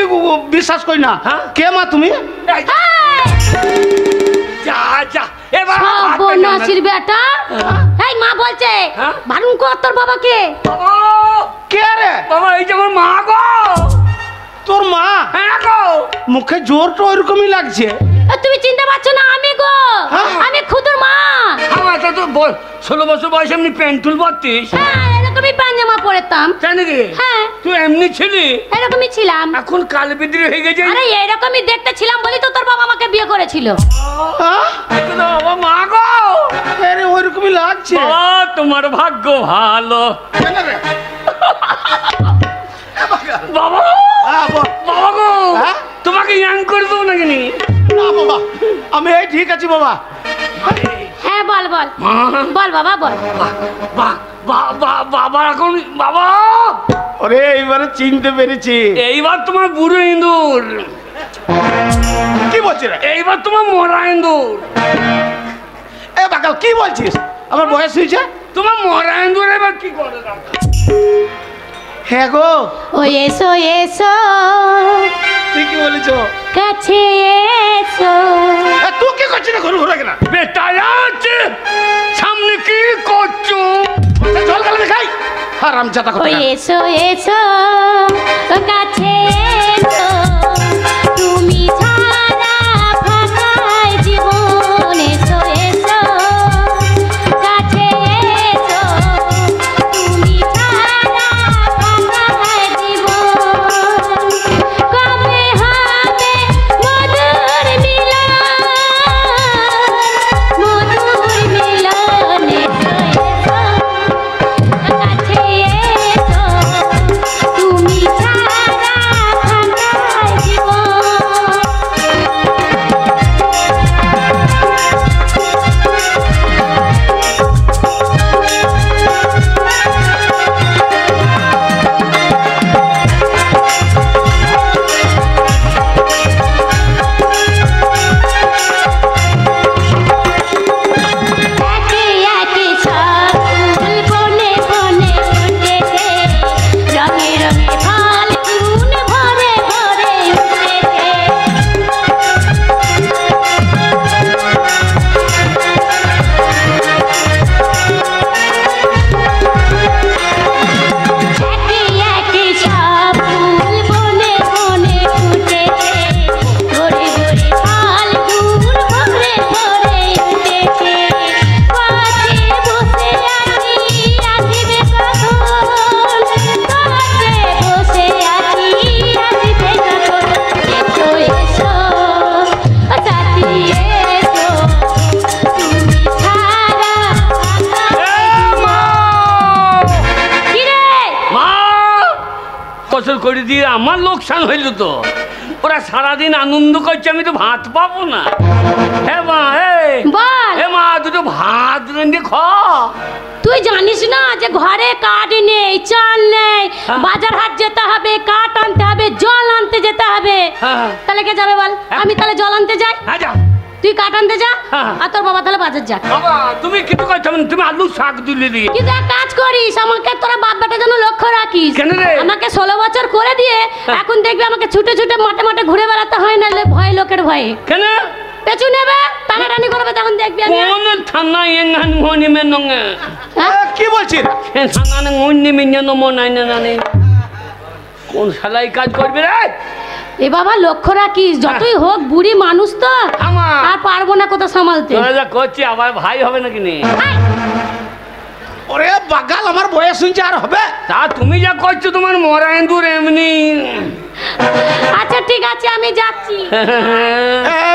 বিশ্বাস করি না। কে মা তুমি? যা যা এবার বনাসির বেটা, এই মা বলছে বারণ কর তোর বাবাকে। কে রে? বাবা এই যে আমার মা গো। তোর মা? হ্যাঁ গো। মুখে জোরটা ওইরকমই লাগছে। তুমি চিনতে পারছো না? আমি গো, আমি খুদুর মা। আমার তো 16 বছর বয়সে এমনি প্যান্টুল পরতিস? হ্যাঁ এরকমই পাঞ্জামা পরতাম। তাই নাকি? হ্যাঁ। তুই এমনি ছিলি? এরকমই ছিলাম। এখন কাল বিদ্রোহী হয়ে গেছে। আরে এরকমই দেখতে ছিলাম বলি তো তোর বাবা আমাকে বিয়ে করেছিল। বাবা মা গো। আরে ওইরকমই লাগছে। তোমার ভাগ্য ভালো। বাবা বাবা গো, তোমাকে ইয়াং করে দেবো নাকি? না বাবা, আমি এই ঠিক আছি বাবা। হ্যাঁ বল বল বল বাবা বল। বাবা এখন বাবা। ওরে এইবারে চিনতে পেরেছি। এইবার তোমার বুড়ো ইঁদুর। কি বলছিস? এইবার তোমার মরা ইঁদুর। এ বাকাল কি বলছিস? আমার বয়স হয়েছে? তোমার মরা ইঁদুর এবার কি করে? হ্যাঁ গো। ও এসো এসো, তুই কি বলেছ? কাছে এসো। তুই কি করছিস না ঘুরে ঘুরে কেনা? বেটা আছে সামনে কি করছো? জল গেলে দেখাই হারাম জাতা ও কথা। এসো এসো, কাছে এসো, তুমি ছাড়া ফাঁকায় জীবন। এসো এসো, কাছে এসো, তুমি ছাড়া ফাঁকায় জীবন। কবে হবে মধুর মিলন, মধুর মিলন। এসো এসো, কাছে এসো, তুমি ছাড়া ফাঁকায় জীবন। একে একে সব ফুল বনে বনে ফুটেছে, রঙে রঙে ফাল্গুন ভরে ভরে উঠেছে। একে একে সব ফুল বনে বনে ফুটেছে, ভরে ভরে ফাল্গুন ভরে ভরে উঠেছে। কাছে বসে আছি, আসিবে কখন? কাছে বসে আছি, আসিবে কখন? এসো এসো, সাথী এসো, তুমি ছাড়া কি রে? মা কসর করে দিয়ে আমার লোকসান হইল তো। ওরা সারাদিন আনন্দ করছে, আমি তো ভাত পাবো না। হ্যাঁ মা, বল। হে মা দুটো ভাত রেঁধে খ। তুই জানিস না যে ঘরে কাঠ নেই, চাল নেই, বাজার হাট যেতে হবে, কাঠ আনতে হবে, জল আনতে যেতে হবে। হ্যাঁ। তাহলে কে যাবে বল? আমি তাহলে জল আনতে যাই, হ্যাঁ যা। তুই কাঠ আনতে যা, হ্যাঁ। আর তোর বাবা তাহলে বাজার যা। বাবা তুমি কিছু করছো না, তুমি আলু শাক তুলে দিয়ে। কিন্তু এক কাজ করিস, আমাকে তোরা বাপ বেটা যেন লক্ষ্য রাখিস। কেন রে? আমাকে 16 বছর করে দিয়ে এখন দেখবি আমাকে ছুটে ছুটে মাঠে মাঠে ঘুরে বেড়াতে হয় না, ভয় লোকের ভয়ে। কেন? পেছু নেবে, টানাটানি করবে, তখন দেখবি আমি। কোন থানা এঙ্গান মনি মেনঙ্গে? কি বলছিস? থানা মনি মেনন মনাই না জানে কোন শালাই কাজ করবে রে? এ বাবা লক্ষ্য রাখিস, যতই হোক বুড়ি মানুষ তো, আর পারবো না কোথাও সামালতে। তোরা যা করছি আবার ভাই হবে নাকি নে? ওরে বাগাল, আমার বয়স শুনছে আর হবে? তা তুমি যা করছো তোমার মরা ইঁদুর এমনি। আচ্ছা ঠিক আছে, আমি যাচ্ছি।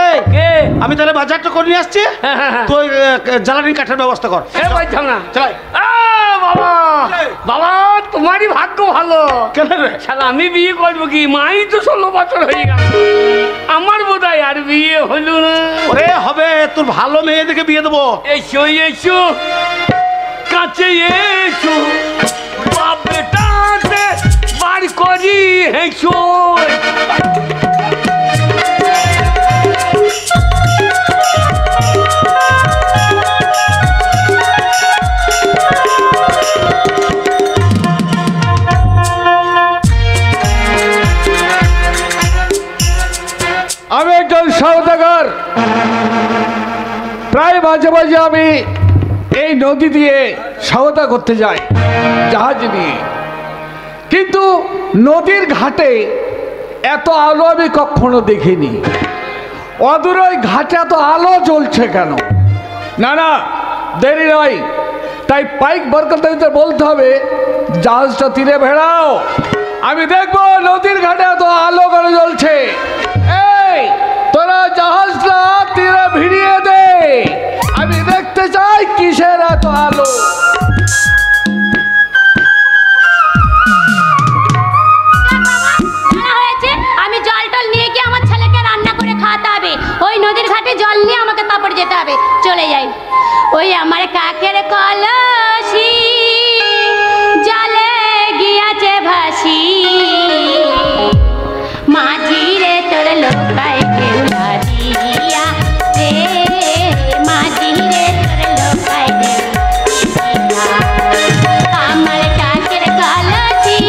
এই, কে? আমি তাহলে বাজারটা করে নিয়ে আসছি, তুই জ্বালানি কাঠের ব্যবস্থা কর। এ বলছাম না। চল। বাবা বাবা তোমারই ভাগ্য ভালো। কেন রে? শালা আমি বিয়ে করবো কি, মাই তো 16 বছর হয়ে গেল, আমার বোধ হয় আর বিয়ে হলো না। ওরে হবে, তোর ভালো মেয়ে দেখে বিয়ে দেবো। এসো এসো কাছে এসো, বাপ বেটাতে বার করি হেসো। আমি একজন সওদাগর, প্রায় মাঝে মাঝে আমি এই নদী দিয়ে সওদা করতে যাই জাহাজ নিয়ে, কিন্তু নদীর ঘাটে এত আলো আমি কখনো দেখিনি। অদূর ওই ঘাটে এত আলো জ্বলছে কেন? না না, দেরি নয়, তাই পাইক বরকত বলতে হবে জাহাজটা তীরে ভেড়াও, আমি দেখবো নদীর ঘাটে এত আলো কেন জ্বলছে। এই তোরা জাহাজটা তীরে ভিড়িয়ে দে, আমি দেখতে চাই কিসের এত আলো। আমি জল টল নিয়ে গিয়ে আমার ছেলেকে রান্না করে খাওয়াতে হবে। ওই নদীর ঘাটে জল নিয়ে আমাকে তারপর যেতে হবে। চলে যাই। ওই আমার কাকের কলসি জলে গিয়াছে ভাসি, মাঝি রে তোর লোকায় কেউলা দিয়া রে, মাঝি রে তোর লোকায় কেউলা আমার কাকের কলসি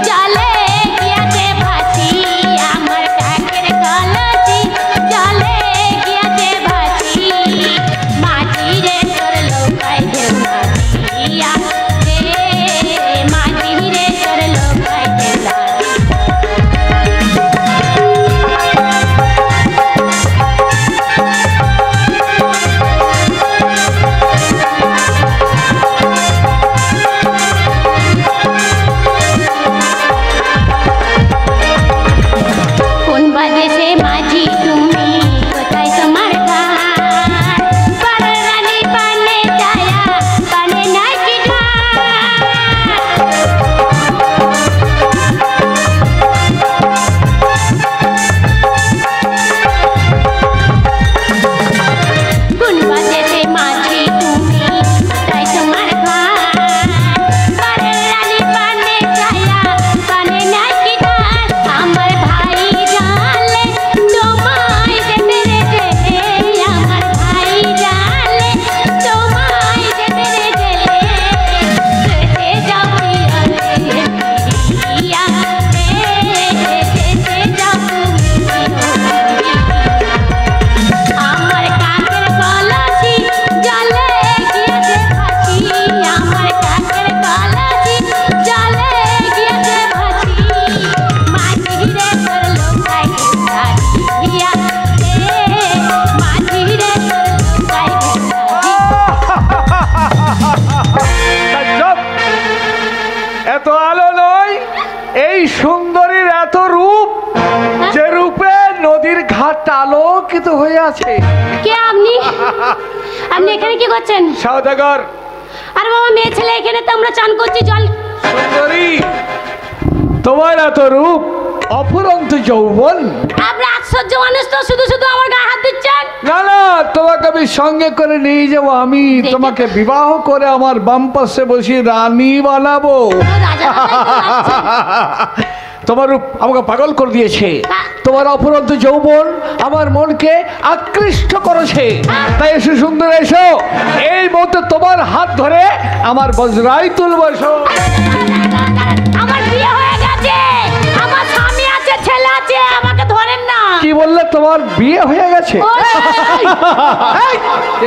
জলে গিয়াছে ভাসি, আমার কাকের কলসি জলে গিয়াছে ভাসি, মাঝি রে তোর লোকায় কেউলা দিয়া রে, মাঝি রে তোর লোকায় কেউলা। কোন বাজে মাঝি তুমি, কোথায় তোমার ঘাট, পাড়ার রানী পানে ছায়া, পানে নাই কি ঘাট। কোন বাজে মাঝি তুমি, কোথায় তোমার ঘাট, পাড়ার রানী পানে ছায়া, পানে নাই কি ঘাট। আমার ভাই জালে তোমায় যেতে রে জেলে, আমার ভাই জালে তোমায় যেতে রে জেলে, যেতে যাও প্রিয়া রে প্রিয়া রে, যেতে যাও তুমি। আমার কাকের কলসি জলে গিয়েছে ভাসি, আমার কাকের কলসি জলে গিয়েছে ভাসি, মাঝি রে তোর লোকায় কেউলা দিয়া রে, মাঝি রে তোর লোকায় কেউলা দিয়া। চুপ! এত আলো নয়, এই সুন্দরীর এত রূপ, যে রূপে নদীর ঘাট আলোকিত হয়ে আছে। কে আপনি? আপনি এখানে কি করছেন? সওদাগর। আরে বাবা, মেয়ে ছেলে এখানে তো আমরা চান করছি, জল। সুন্দরী, তোমার এত রূপ, অফুরন্ত যৌবন। আপনি আশ্চর্য মানুষ তো, শুধু শুধু আমার গায়ে হাত দিচ্ছেন। না না, তোমাকে আমি সঙ্গে করে নিয়ে যাবো, আমি তোমাকে বিবাহ করে আমার বাম পাশে বসিয়ে রানী বানাবো। রাজা তোমার রূপ আমাকে পাগল করে দিয়েছে, তোমার অফুরন্ত যৌবন আমার মনকে আকৃষ্ট করেছে। তাই এসো সুন্দর, এসো, এই মুহূর্তে তোমার হাত ধরে আমার বজরাই তুলবো। এসো। আমার বিয়ে হয়ে গেছে, আমার স্বামী আছে, ছেলে আছে, আমাকে ধরেন না। কি বললে? তোমার বিয়ে হয়ে গেছে?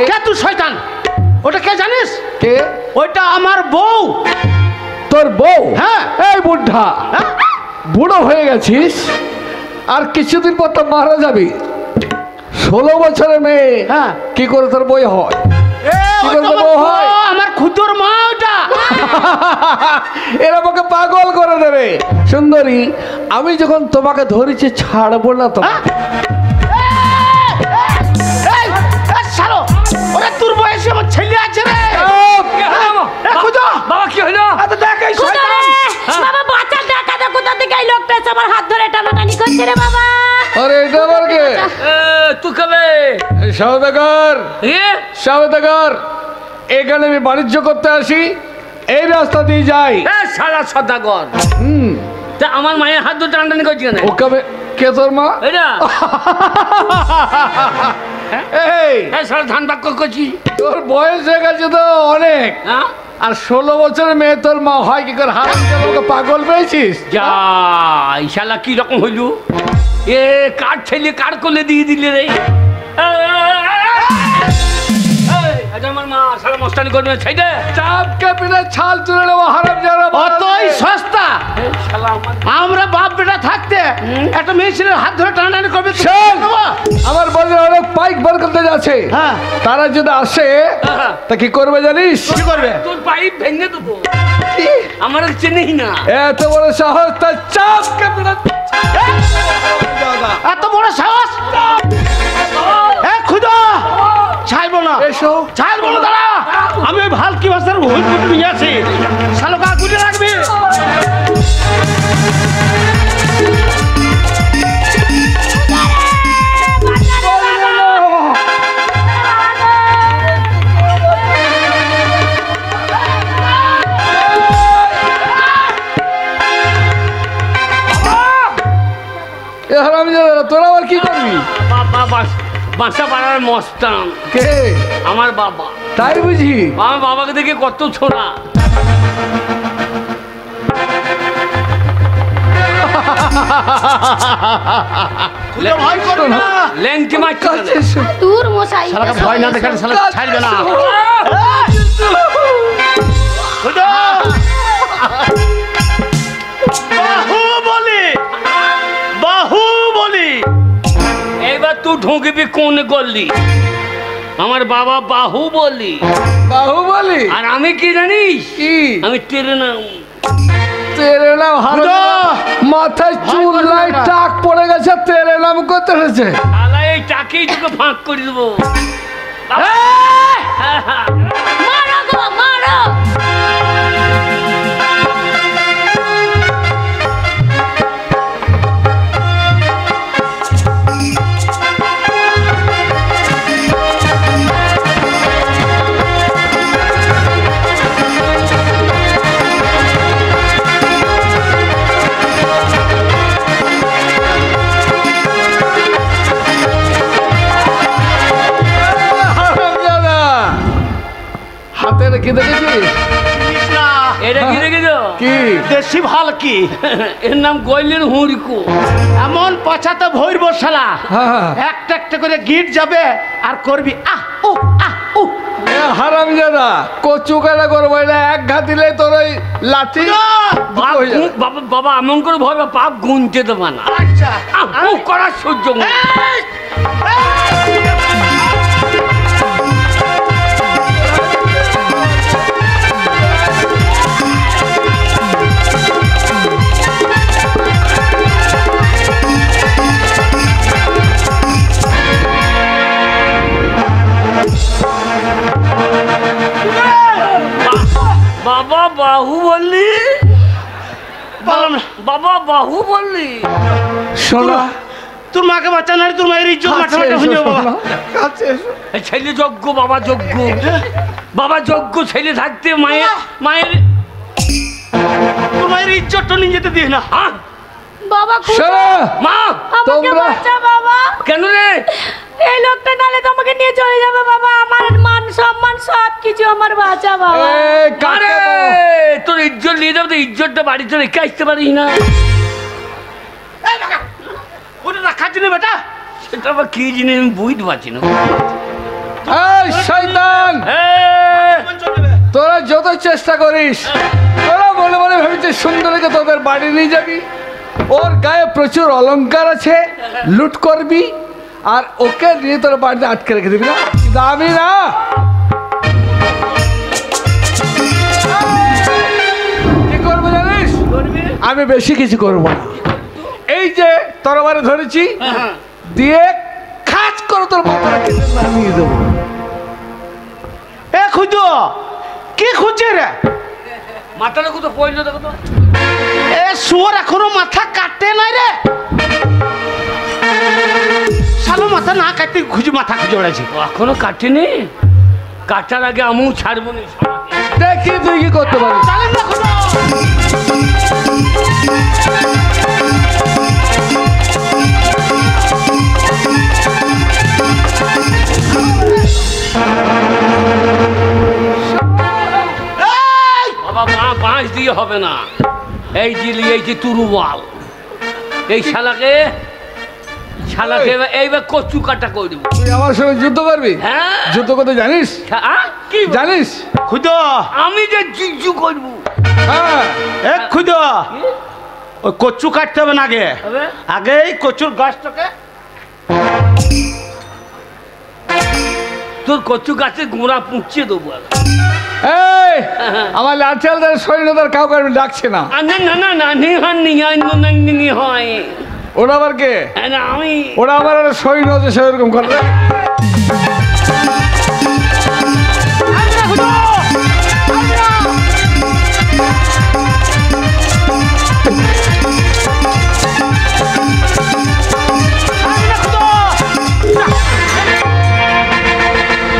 কে তুই শয়তান? ওটা কে জানিস? কে? ওইটা আমার বউ। তোর বউ? হ্যাঁ। এই বুদ্ধা, বুড়ো হয়ে গেছিস, আর কিছুদিন পর তো মারা যাবি। 16 বছরের মেয়ে, হ্যাঁ, কি করে তোর বই হয়? কি করে তোর বউ হয়? আমার খুদর মা ওটা। এরা আমাকে পাগল করে দেবে। সুন্দরী, আমি যখন তোমাকে ধরেছি ছাড়বো না তো। ওরে তোর বয়সে আমার ছেলে আছে রে। বাবা কি হলো? দেখ এই শয়তান। বাবা বাচ্চা দেখা দে কোথা থেকে এই লোকটা এসে আমার হাত ধরে টানাটানি করছে রে বাবা। আরে এটা আবার কে? তুই কবে? সওদাগর, এ সওদাগর, এখানে আমি বাণিজ্য করতে আসি, এই রাস্তা দিয়ে যাই। সারা সদাগর, তা আমার মায়ের হাত ধরে টানাটানি করছি কেন? ও কবে কে তোর মা? এটা এই সারা ধান বাক্য করছি। তোর বয়স হয়ে গেছে তো অনেক, হ্যাঁ আর 16 বছরের মেয়ে তোর মা হয় কি করে? হারামজাদা, পাগল পেয়েছিস? যা শালা কি রকম হইল? এ কার ছেলে কার কোলে দিয়ে দিলে রে? আমার মা সারা মস্তানি করবে ছাই দে। চাপকে পিনে ছাল তুলে নেবো হারামজাদা। অতই সস্তা? শালা আমার আমরা বাপ বেটা থাকতে একটা মেশিনের হাত ধরে টানাটানি করবে? আমার বলে অনেক পাইক বার করতে যাচ্ছে, হ্যাঁ। তারা যদি আসে তা কি করবে জানিস? কি করবে? তোর পাইপ ভেঙে দেবো। আমার চেনেই না। এত বড় সাহস, তার চাপকে পিনে এত বড় সাহস? খুদা ছাইবো না, এসো। ছাইবো না, দাঁড়া। আমি ওই ভালকি ভাষার ভুল কুটু নিয়ে আছি, শালকা কুটে রাখবি। এ হারামজাদা, তোরা আবার কি করবি? বাসা পাড়ার মস্তান কে? আমার বাবা। তাই বুঝি? আমার বাবাকে দেখে কত ছোড়া। ভয় করো না, ল্যাংটি মারছে কেন? দূর মশাই শালাকে ভয় না দেখালে শালা ছাড়বে না। খুদা বাহুবলি, বাহুবলি। এইবার তুই ঢুকবি কোন গল্লি? আমার বাবা বাহু বলি। বাহুবলি? আর আমি কি জানিস? কি? আমি টেরে নাম। তেরে নাম হারামজাদা, মাথায় চুল নাই, টাক পড়ে গেছে, তেরে নাম করতে হয়েছে। শালা এই টাকেই তোকে ফাঁক করে দেবো। মারো গো মারো। হারামজাদা, হাতে রেখে দেখেছিস? এটা কি দেখেছো? কি? দেশি ভালকি, এর নাম গইলের হুড়কু। এমন পচাতে ভৈরব শালা, হ্যাঁ। একটা একটা করে গিট যাবে আর করবি আহ ও আহ ও। এ হারামজাদা, কচু কাটা করবো না, এক ঘা দিলে তোর ওই লাঠি বাপ হয়ে যাবে। বাবা বাবা এমন করে ভরবে পাপ গুনতে দেবে না। আচ্ছা করার সহ্য নেই। বাবা বাহু বললি? বাবা বাহু বললি? শোনা, তোর মাকে বাচ্চা না, তোর মায়ের ইজ্জত মাঠে কাছে মাঠে এসো, হয়ে যাবে বাবা। শোনা, কাছে এসো। এই ছেলে যোগ্য, বাবা যোগ্য। বাবা যোগ্য ছেলে থাকতে মায়ের তোর মায়ের ইজ্জতটা নিয়ে যেতে দিস না। হ্যাঁ? বাবা শোনা, মা আমাকে তোমরা বাঁচা বাবা। কেন রে? এই লোকটা নালে তোমাকে নিয়ে চলে যাবে বাবা। আমার মান সম্মান সব কিছু আমার বাঁচা বাবা। এই কাকে আরে বল? তোর ইজ্জত নিয়ে যাবে তো ইজ্জতটা বাড়িতে রেখে আসতে পারিস না? ওটা রাখার জন্য বেটা, সেটা আবার কি জিনিস আমি বুঝতে পারছি না। এই শয়তান, তোরা যত চেষ্টা করিস, তোরা মনে মনে ভেবেছিস সুন্দরীকে তোদের বাড়ি নিয়ে যাবি, ওর গায়ে প্রচুর অলংকার আছে, লুট করবি, আর ওকে নিয়ে তোর বাড়িতে আটকে রেখে দিবি না? কিন্তু আমি না, কি করবো জানিস? আমি বেশি কিছু করবো না। এই যে তরবারে ধরেছি, দিয়ে খাচ করে তোর মাথাটা কেটে নামিয়ে দেবো। এ খুঁজো কি খুঁজছে রে? মাথাটা কোথাও পড়লো দেখো তো। এ শুয়োর এখনো মাথা কাটে নাই রে। শালো মাথা না কাটতে খুঁজে মাথা খুঁজে বেড়াচ্ছি। এখনো কাটেনি, কাটার আগে আমিও ছাড়বো না। দেখি তুই কি করতে পারিস। চালেন না কোনো। বাবা বাঁশ দিয়ে হবে না, এই জিলি এই যে তুরুবাল, এই শালাকে এইবার কচু কাটা করে দেবো। তুই আমার সঙ্গে যুদ্ধ করবি? হ্যাঁ যুদ্ধ করতে জানিস? কি জানিস? খুদো আমি যে যুদ্ধ করবো। হ্যাঁ এ খুদো ওই কচু কাটতে হবে না আগে, আগে এই কচুর গাছটাকে। তোর কচু গাছের গোড়া পুঁচিয়ে দেবো। এই আমার লাচালদার সৈন্যদের কাউকে আমি ডাকছে না। না না না না নি হয় ওরা আবার কে? আমি ওরা আবার সৈন্য যে সেরকম করবে।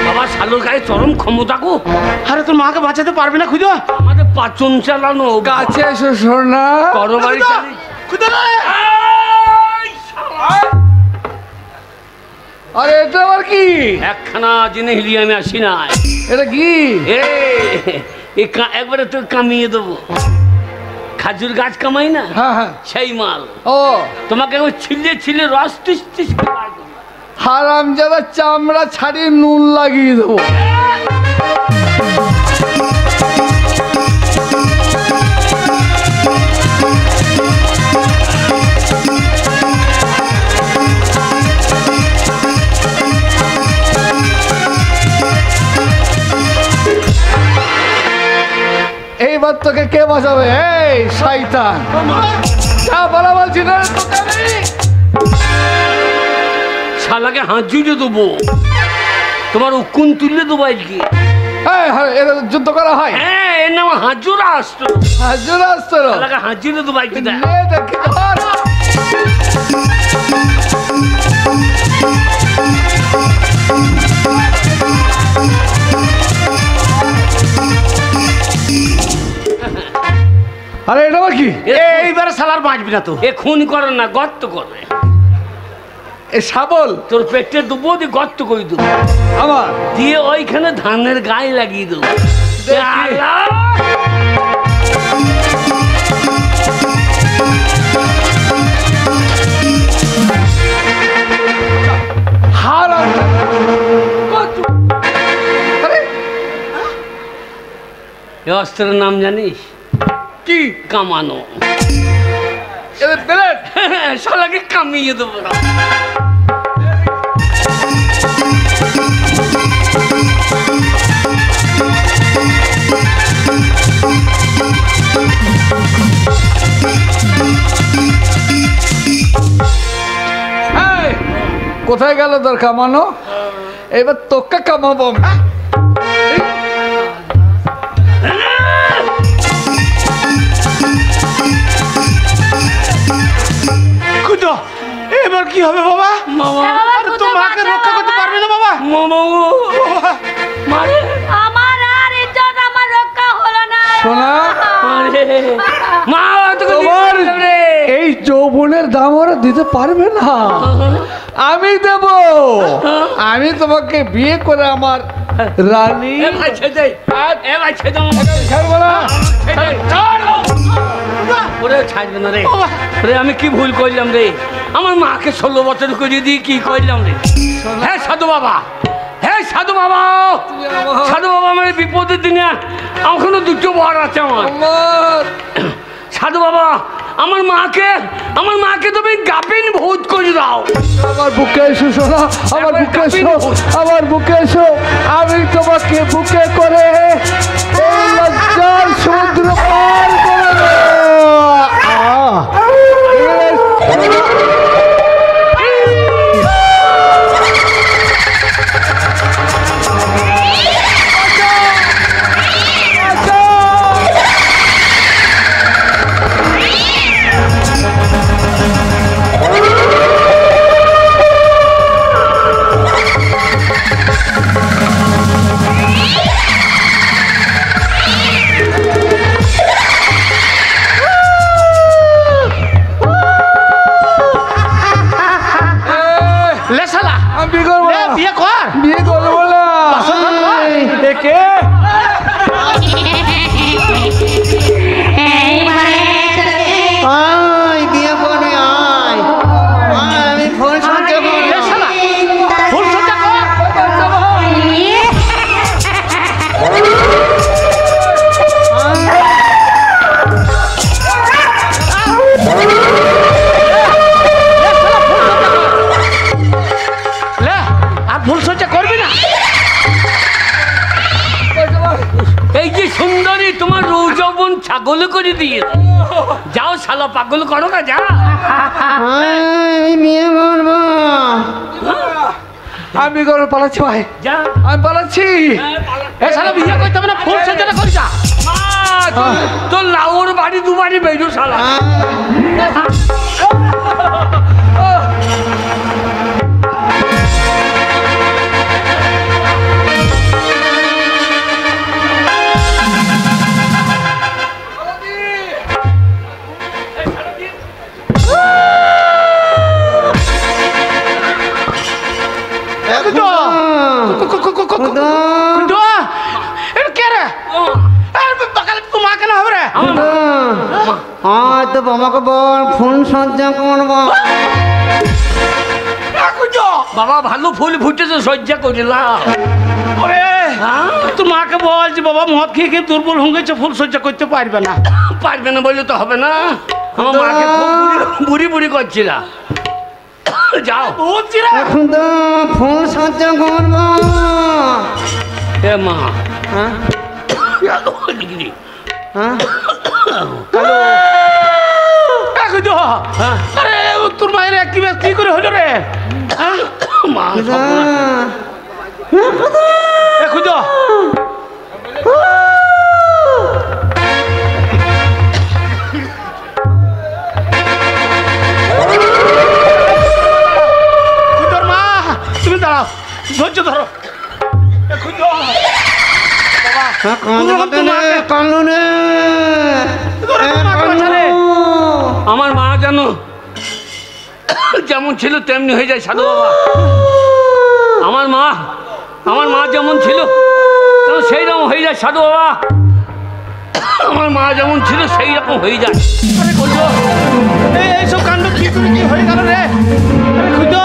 বাবা শালুর গায়ে চরম ক্ষমতা গো। আরে তোর মাকে বাঁচাতে পারবে না খুদো? আমাদের পাচন চালানো কাছে এসো সোনা। তরবারি চালি। খুদো রে। আরে এটা আবার কি? একখানা জিনিস নিয়ে আমি আসি নাই। এটা কি? একবারে তোর কামিয়ে দেবো। খাজুর গাছ কামাই না, হ্যাঁ হ্যাঁ সেই মাল। ও তোমাকে একবার ছিলে ছিলে রস টিস টিস করে বার করবো। হারামজাদা চামড়া ছাড়িয়ে নুন লাগিয়ে দেবো। এইবার তোকে কে বাঁচাবে? এই শয়তান, যা বলা বলছি না তোকে আমি। শালাকে হাত জুড়ে দেবো, তোমার উকুন তুললে দেবো আজকে। এটা যুদ্ধ করা হয়? হ্যাঁ, এর নাম হাজুরা আসতো। হাজুর আসতো? শালাকে হাত জুড়ে দেবো আজকে। আরে এটা আবার কি? এইবারে শালার বাঁচবি না তো। এ খুন করে না, গর্ত করবে। এ শাবল তোর পেটে দেবো, দিয়ে গর্ত করে দেবো, আমার দিয়ে ওইখানে ধানের গায়ে লাগিয়ে দেবো। এ অস্ত্রের নাম জানিস কি? কামানো। প্লেট শালাকে কামিয়ে দেবো। কোথায় গেল তোর কামানো? এবার তোকে কামাবো। খুদো এবার কি হবে বাবা? আরে তো মাকে রক্ষা করতে পারবে না বাবা। মারে আমার আর ইজ্জত আমার রক্ষা হলো না। সোনা, মা তোকে তোমার এই যৌবনের দাম ওরা দিতে পারবে না, আমি দেব। আমি তোমাকে বিয়ে করে আমার রানী ছাড়বো না। ছাড়বে না রে। আমি কি ভুল করলাম রে? আমার মাকে 16 বছর করে দিয়ে কি করলাম রে? হ্যাঁ সাধু বাবা, হ্যাঁ সাধু বাবা, সাধু বাবা, আমার বিপদের দিনে এখনো দুটো বর আছে আমার। সাধু বাবা, আমার মাকে তুমি গাপিন ভূত করে দাও। আমার বুকে এসো সোনা, আমার বুকে এসো, আমার বুকে এসো। আমি তোমাকে বুকে করে এই লজ্জার সমুদ্র পার করে দেব। বিয়ে কর। বিয়ে করবো না। একে আয় বিয়ে করে আয়, আমি ফোন সহ্য করি না। ফুল সজ্জা কর। লে, আর ফুল সজ্জা করবি না। এই যে সুন্দরী তোমার রৌজবন ছাগল করে দিয়ে যাও শালা পাগল করো না যা। আমি বিয়ে করবো। আমি করে পালাচ্ছি ভাই, যা আমি পালাচ্ছি। এ শালা বিয়ে করতে হবে না, ফুল সজ্জাটা করি যা। তোর লাউর বাড়ি দুবারই বেরো শালা। তো বাবাকে বল ফোন সজ্জা করবো। বাবা ভালো ফুল ফুটেছে সজ্জা করিলাম। তোর মাকে বল যে বাবা মদ খেয়ে খেয়ে দুর্বল হয়ে গেছে, ফুল সজ্জা করতে পারবে না। পারবে না বললে তো হবে না, আমার মাকে খুব বুড়ি বুড়ি করছি না। যাও এখন তো ফোন সজ্জা করবো। এ মা হ্যাঁ হ্যাঁ আরে তোর মায়ের কি করে হলো রে? মা খুঁজো মা, তুমি দাঁড়াও, ধৈর্য ধরো। আমার মা জানো যেমন ছিল তেমনি হয়ে যায় সাধু বাবা। আমার মা যেমন ছিল সেই রকম হয়ে যায় সাধু বাবা। আমার মা যেমন ছিল সেই রকম হয়ে যায়। এইসব কাণ্ড কি করে কি হয়ে গেল রে? খুঁজো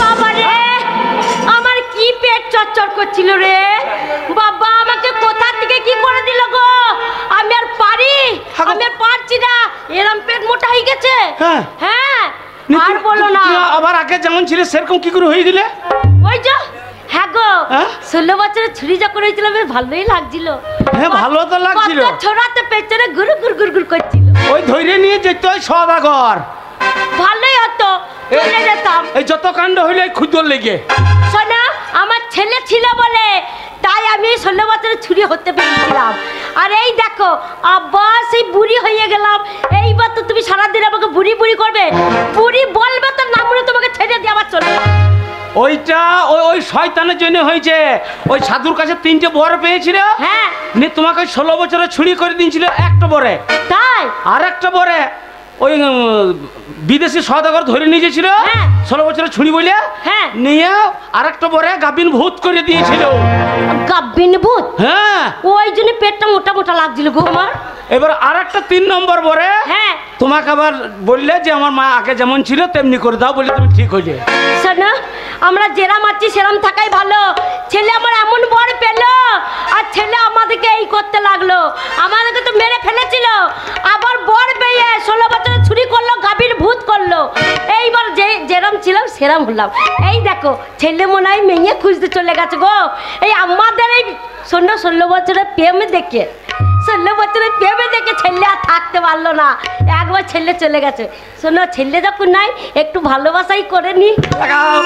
বাবা রে, আমার কি পেট চচ্চর করছিল রে বাবা, আমাকে কোথা থেকে কি করে দিল গো? আমি আর পারছি না, এরম পেট মোটা হয়ে গেছে। হ্যাঁ। হ্যাঁ আর বলো না। আবার আগে যেমন ছিল সেরকম কি করে হয়ে গেলে? ওই যে হ্যাঁ গো, হ্যাঁ? 16 বছরের ছুরি যখন হয়েছিল বেশ ভালোই লাগছিল। হ্যাঁ ভালো তো লাগছিল। ছোড়াতে পেছনে গুরু গুরু গুরু গুরু করছিল। ওই ধৈর্য নিয়ে যেত ওই সদাগর, ভালোই হতো, চলে যেতাম। এই যত কাণ্ড হইলে খুঁজোর লেগে। শোনা, আমার ছেলে ছিল বলে তাই আমি 16 বছরের ছুরি হতে পেরেছিলাম। আর এই দেখো আবার সেই বুড়ি হয়ে গেলাম। এইবার তো তুমি সারাদিন আমাকে বুড়ি বুড়ি করবে, বুড়ি বলবে তো না বলে তোমাকে ছেড়ে দিয়ে আবার চলে। ওইটা ওই শয়তানের জন্য হয়েছে। ওই সাধুর কাছে 3টে বর পেয়েছিল। হ্যাঁ নিয়ে তোমাকে 16 বছরের ছুরি করে দিয়েছিল একটা বরে। তাই আর একটা বরে ওই বিদেশি সদাগর ধরে নিয়ে গেছিল। হ্যাঁ। 16 বছরের ছুরি বলে হ্যাঁ। নিয়ে আর একটা বরে গাবিন ভূত করে দিয়েছিল। গাব্বিন ভূত। হ্যাঁ ওই জন্য পেটটা মোটা মোটা লাগছিল গো আমার। এবার আর একটা 3 নম্বর বরে হ্যাঁ তোমাকে আবার বললে যে আমার মা আগে যেমন ছিল তেমনি করে দাও, বলে তুমি ঠিক হইলে। শোনো, আমরা যেরাম আছি সেরাম থাকাই ভালো। ছেলে আমার এমন বর পেল, আর ছেলে আমাদেরকে এই করতে লাগলো, আমাদেরকে তো মেরে ফেলেছিল। আবার বর পেয়ে 16 বছরের ছুরি করলো, গাভীর ভূত করলো। এইবার যেরাম ছিলাম সেরাম হলাম। এই দেখো ছেলে মনে হয় মেয়ে খুঁজতে চলে গেছে গো। এই আমাদের এই 16 বছরের প্রেম দেখে 16 বছরের প্রেমে দেখে ছেলে আর থাকতে পারলো না, একবার ছেলে চলে গেছে। শোনো, ছেলে যখন নাই একটু ভালোবাসাই করে নি।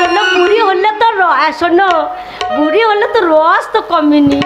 শোনো, বুড়ি হলে তো শোনো বুড়ি হলে তো রস তো কমেনি।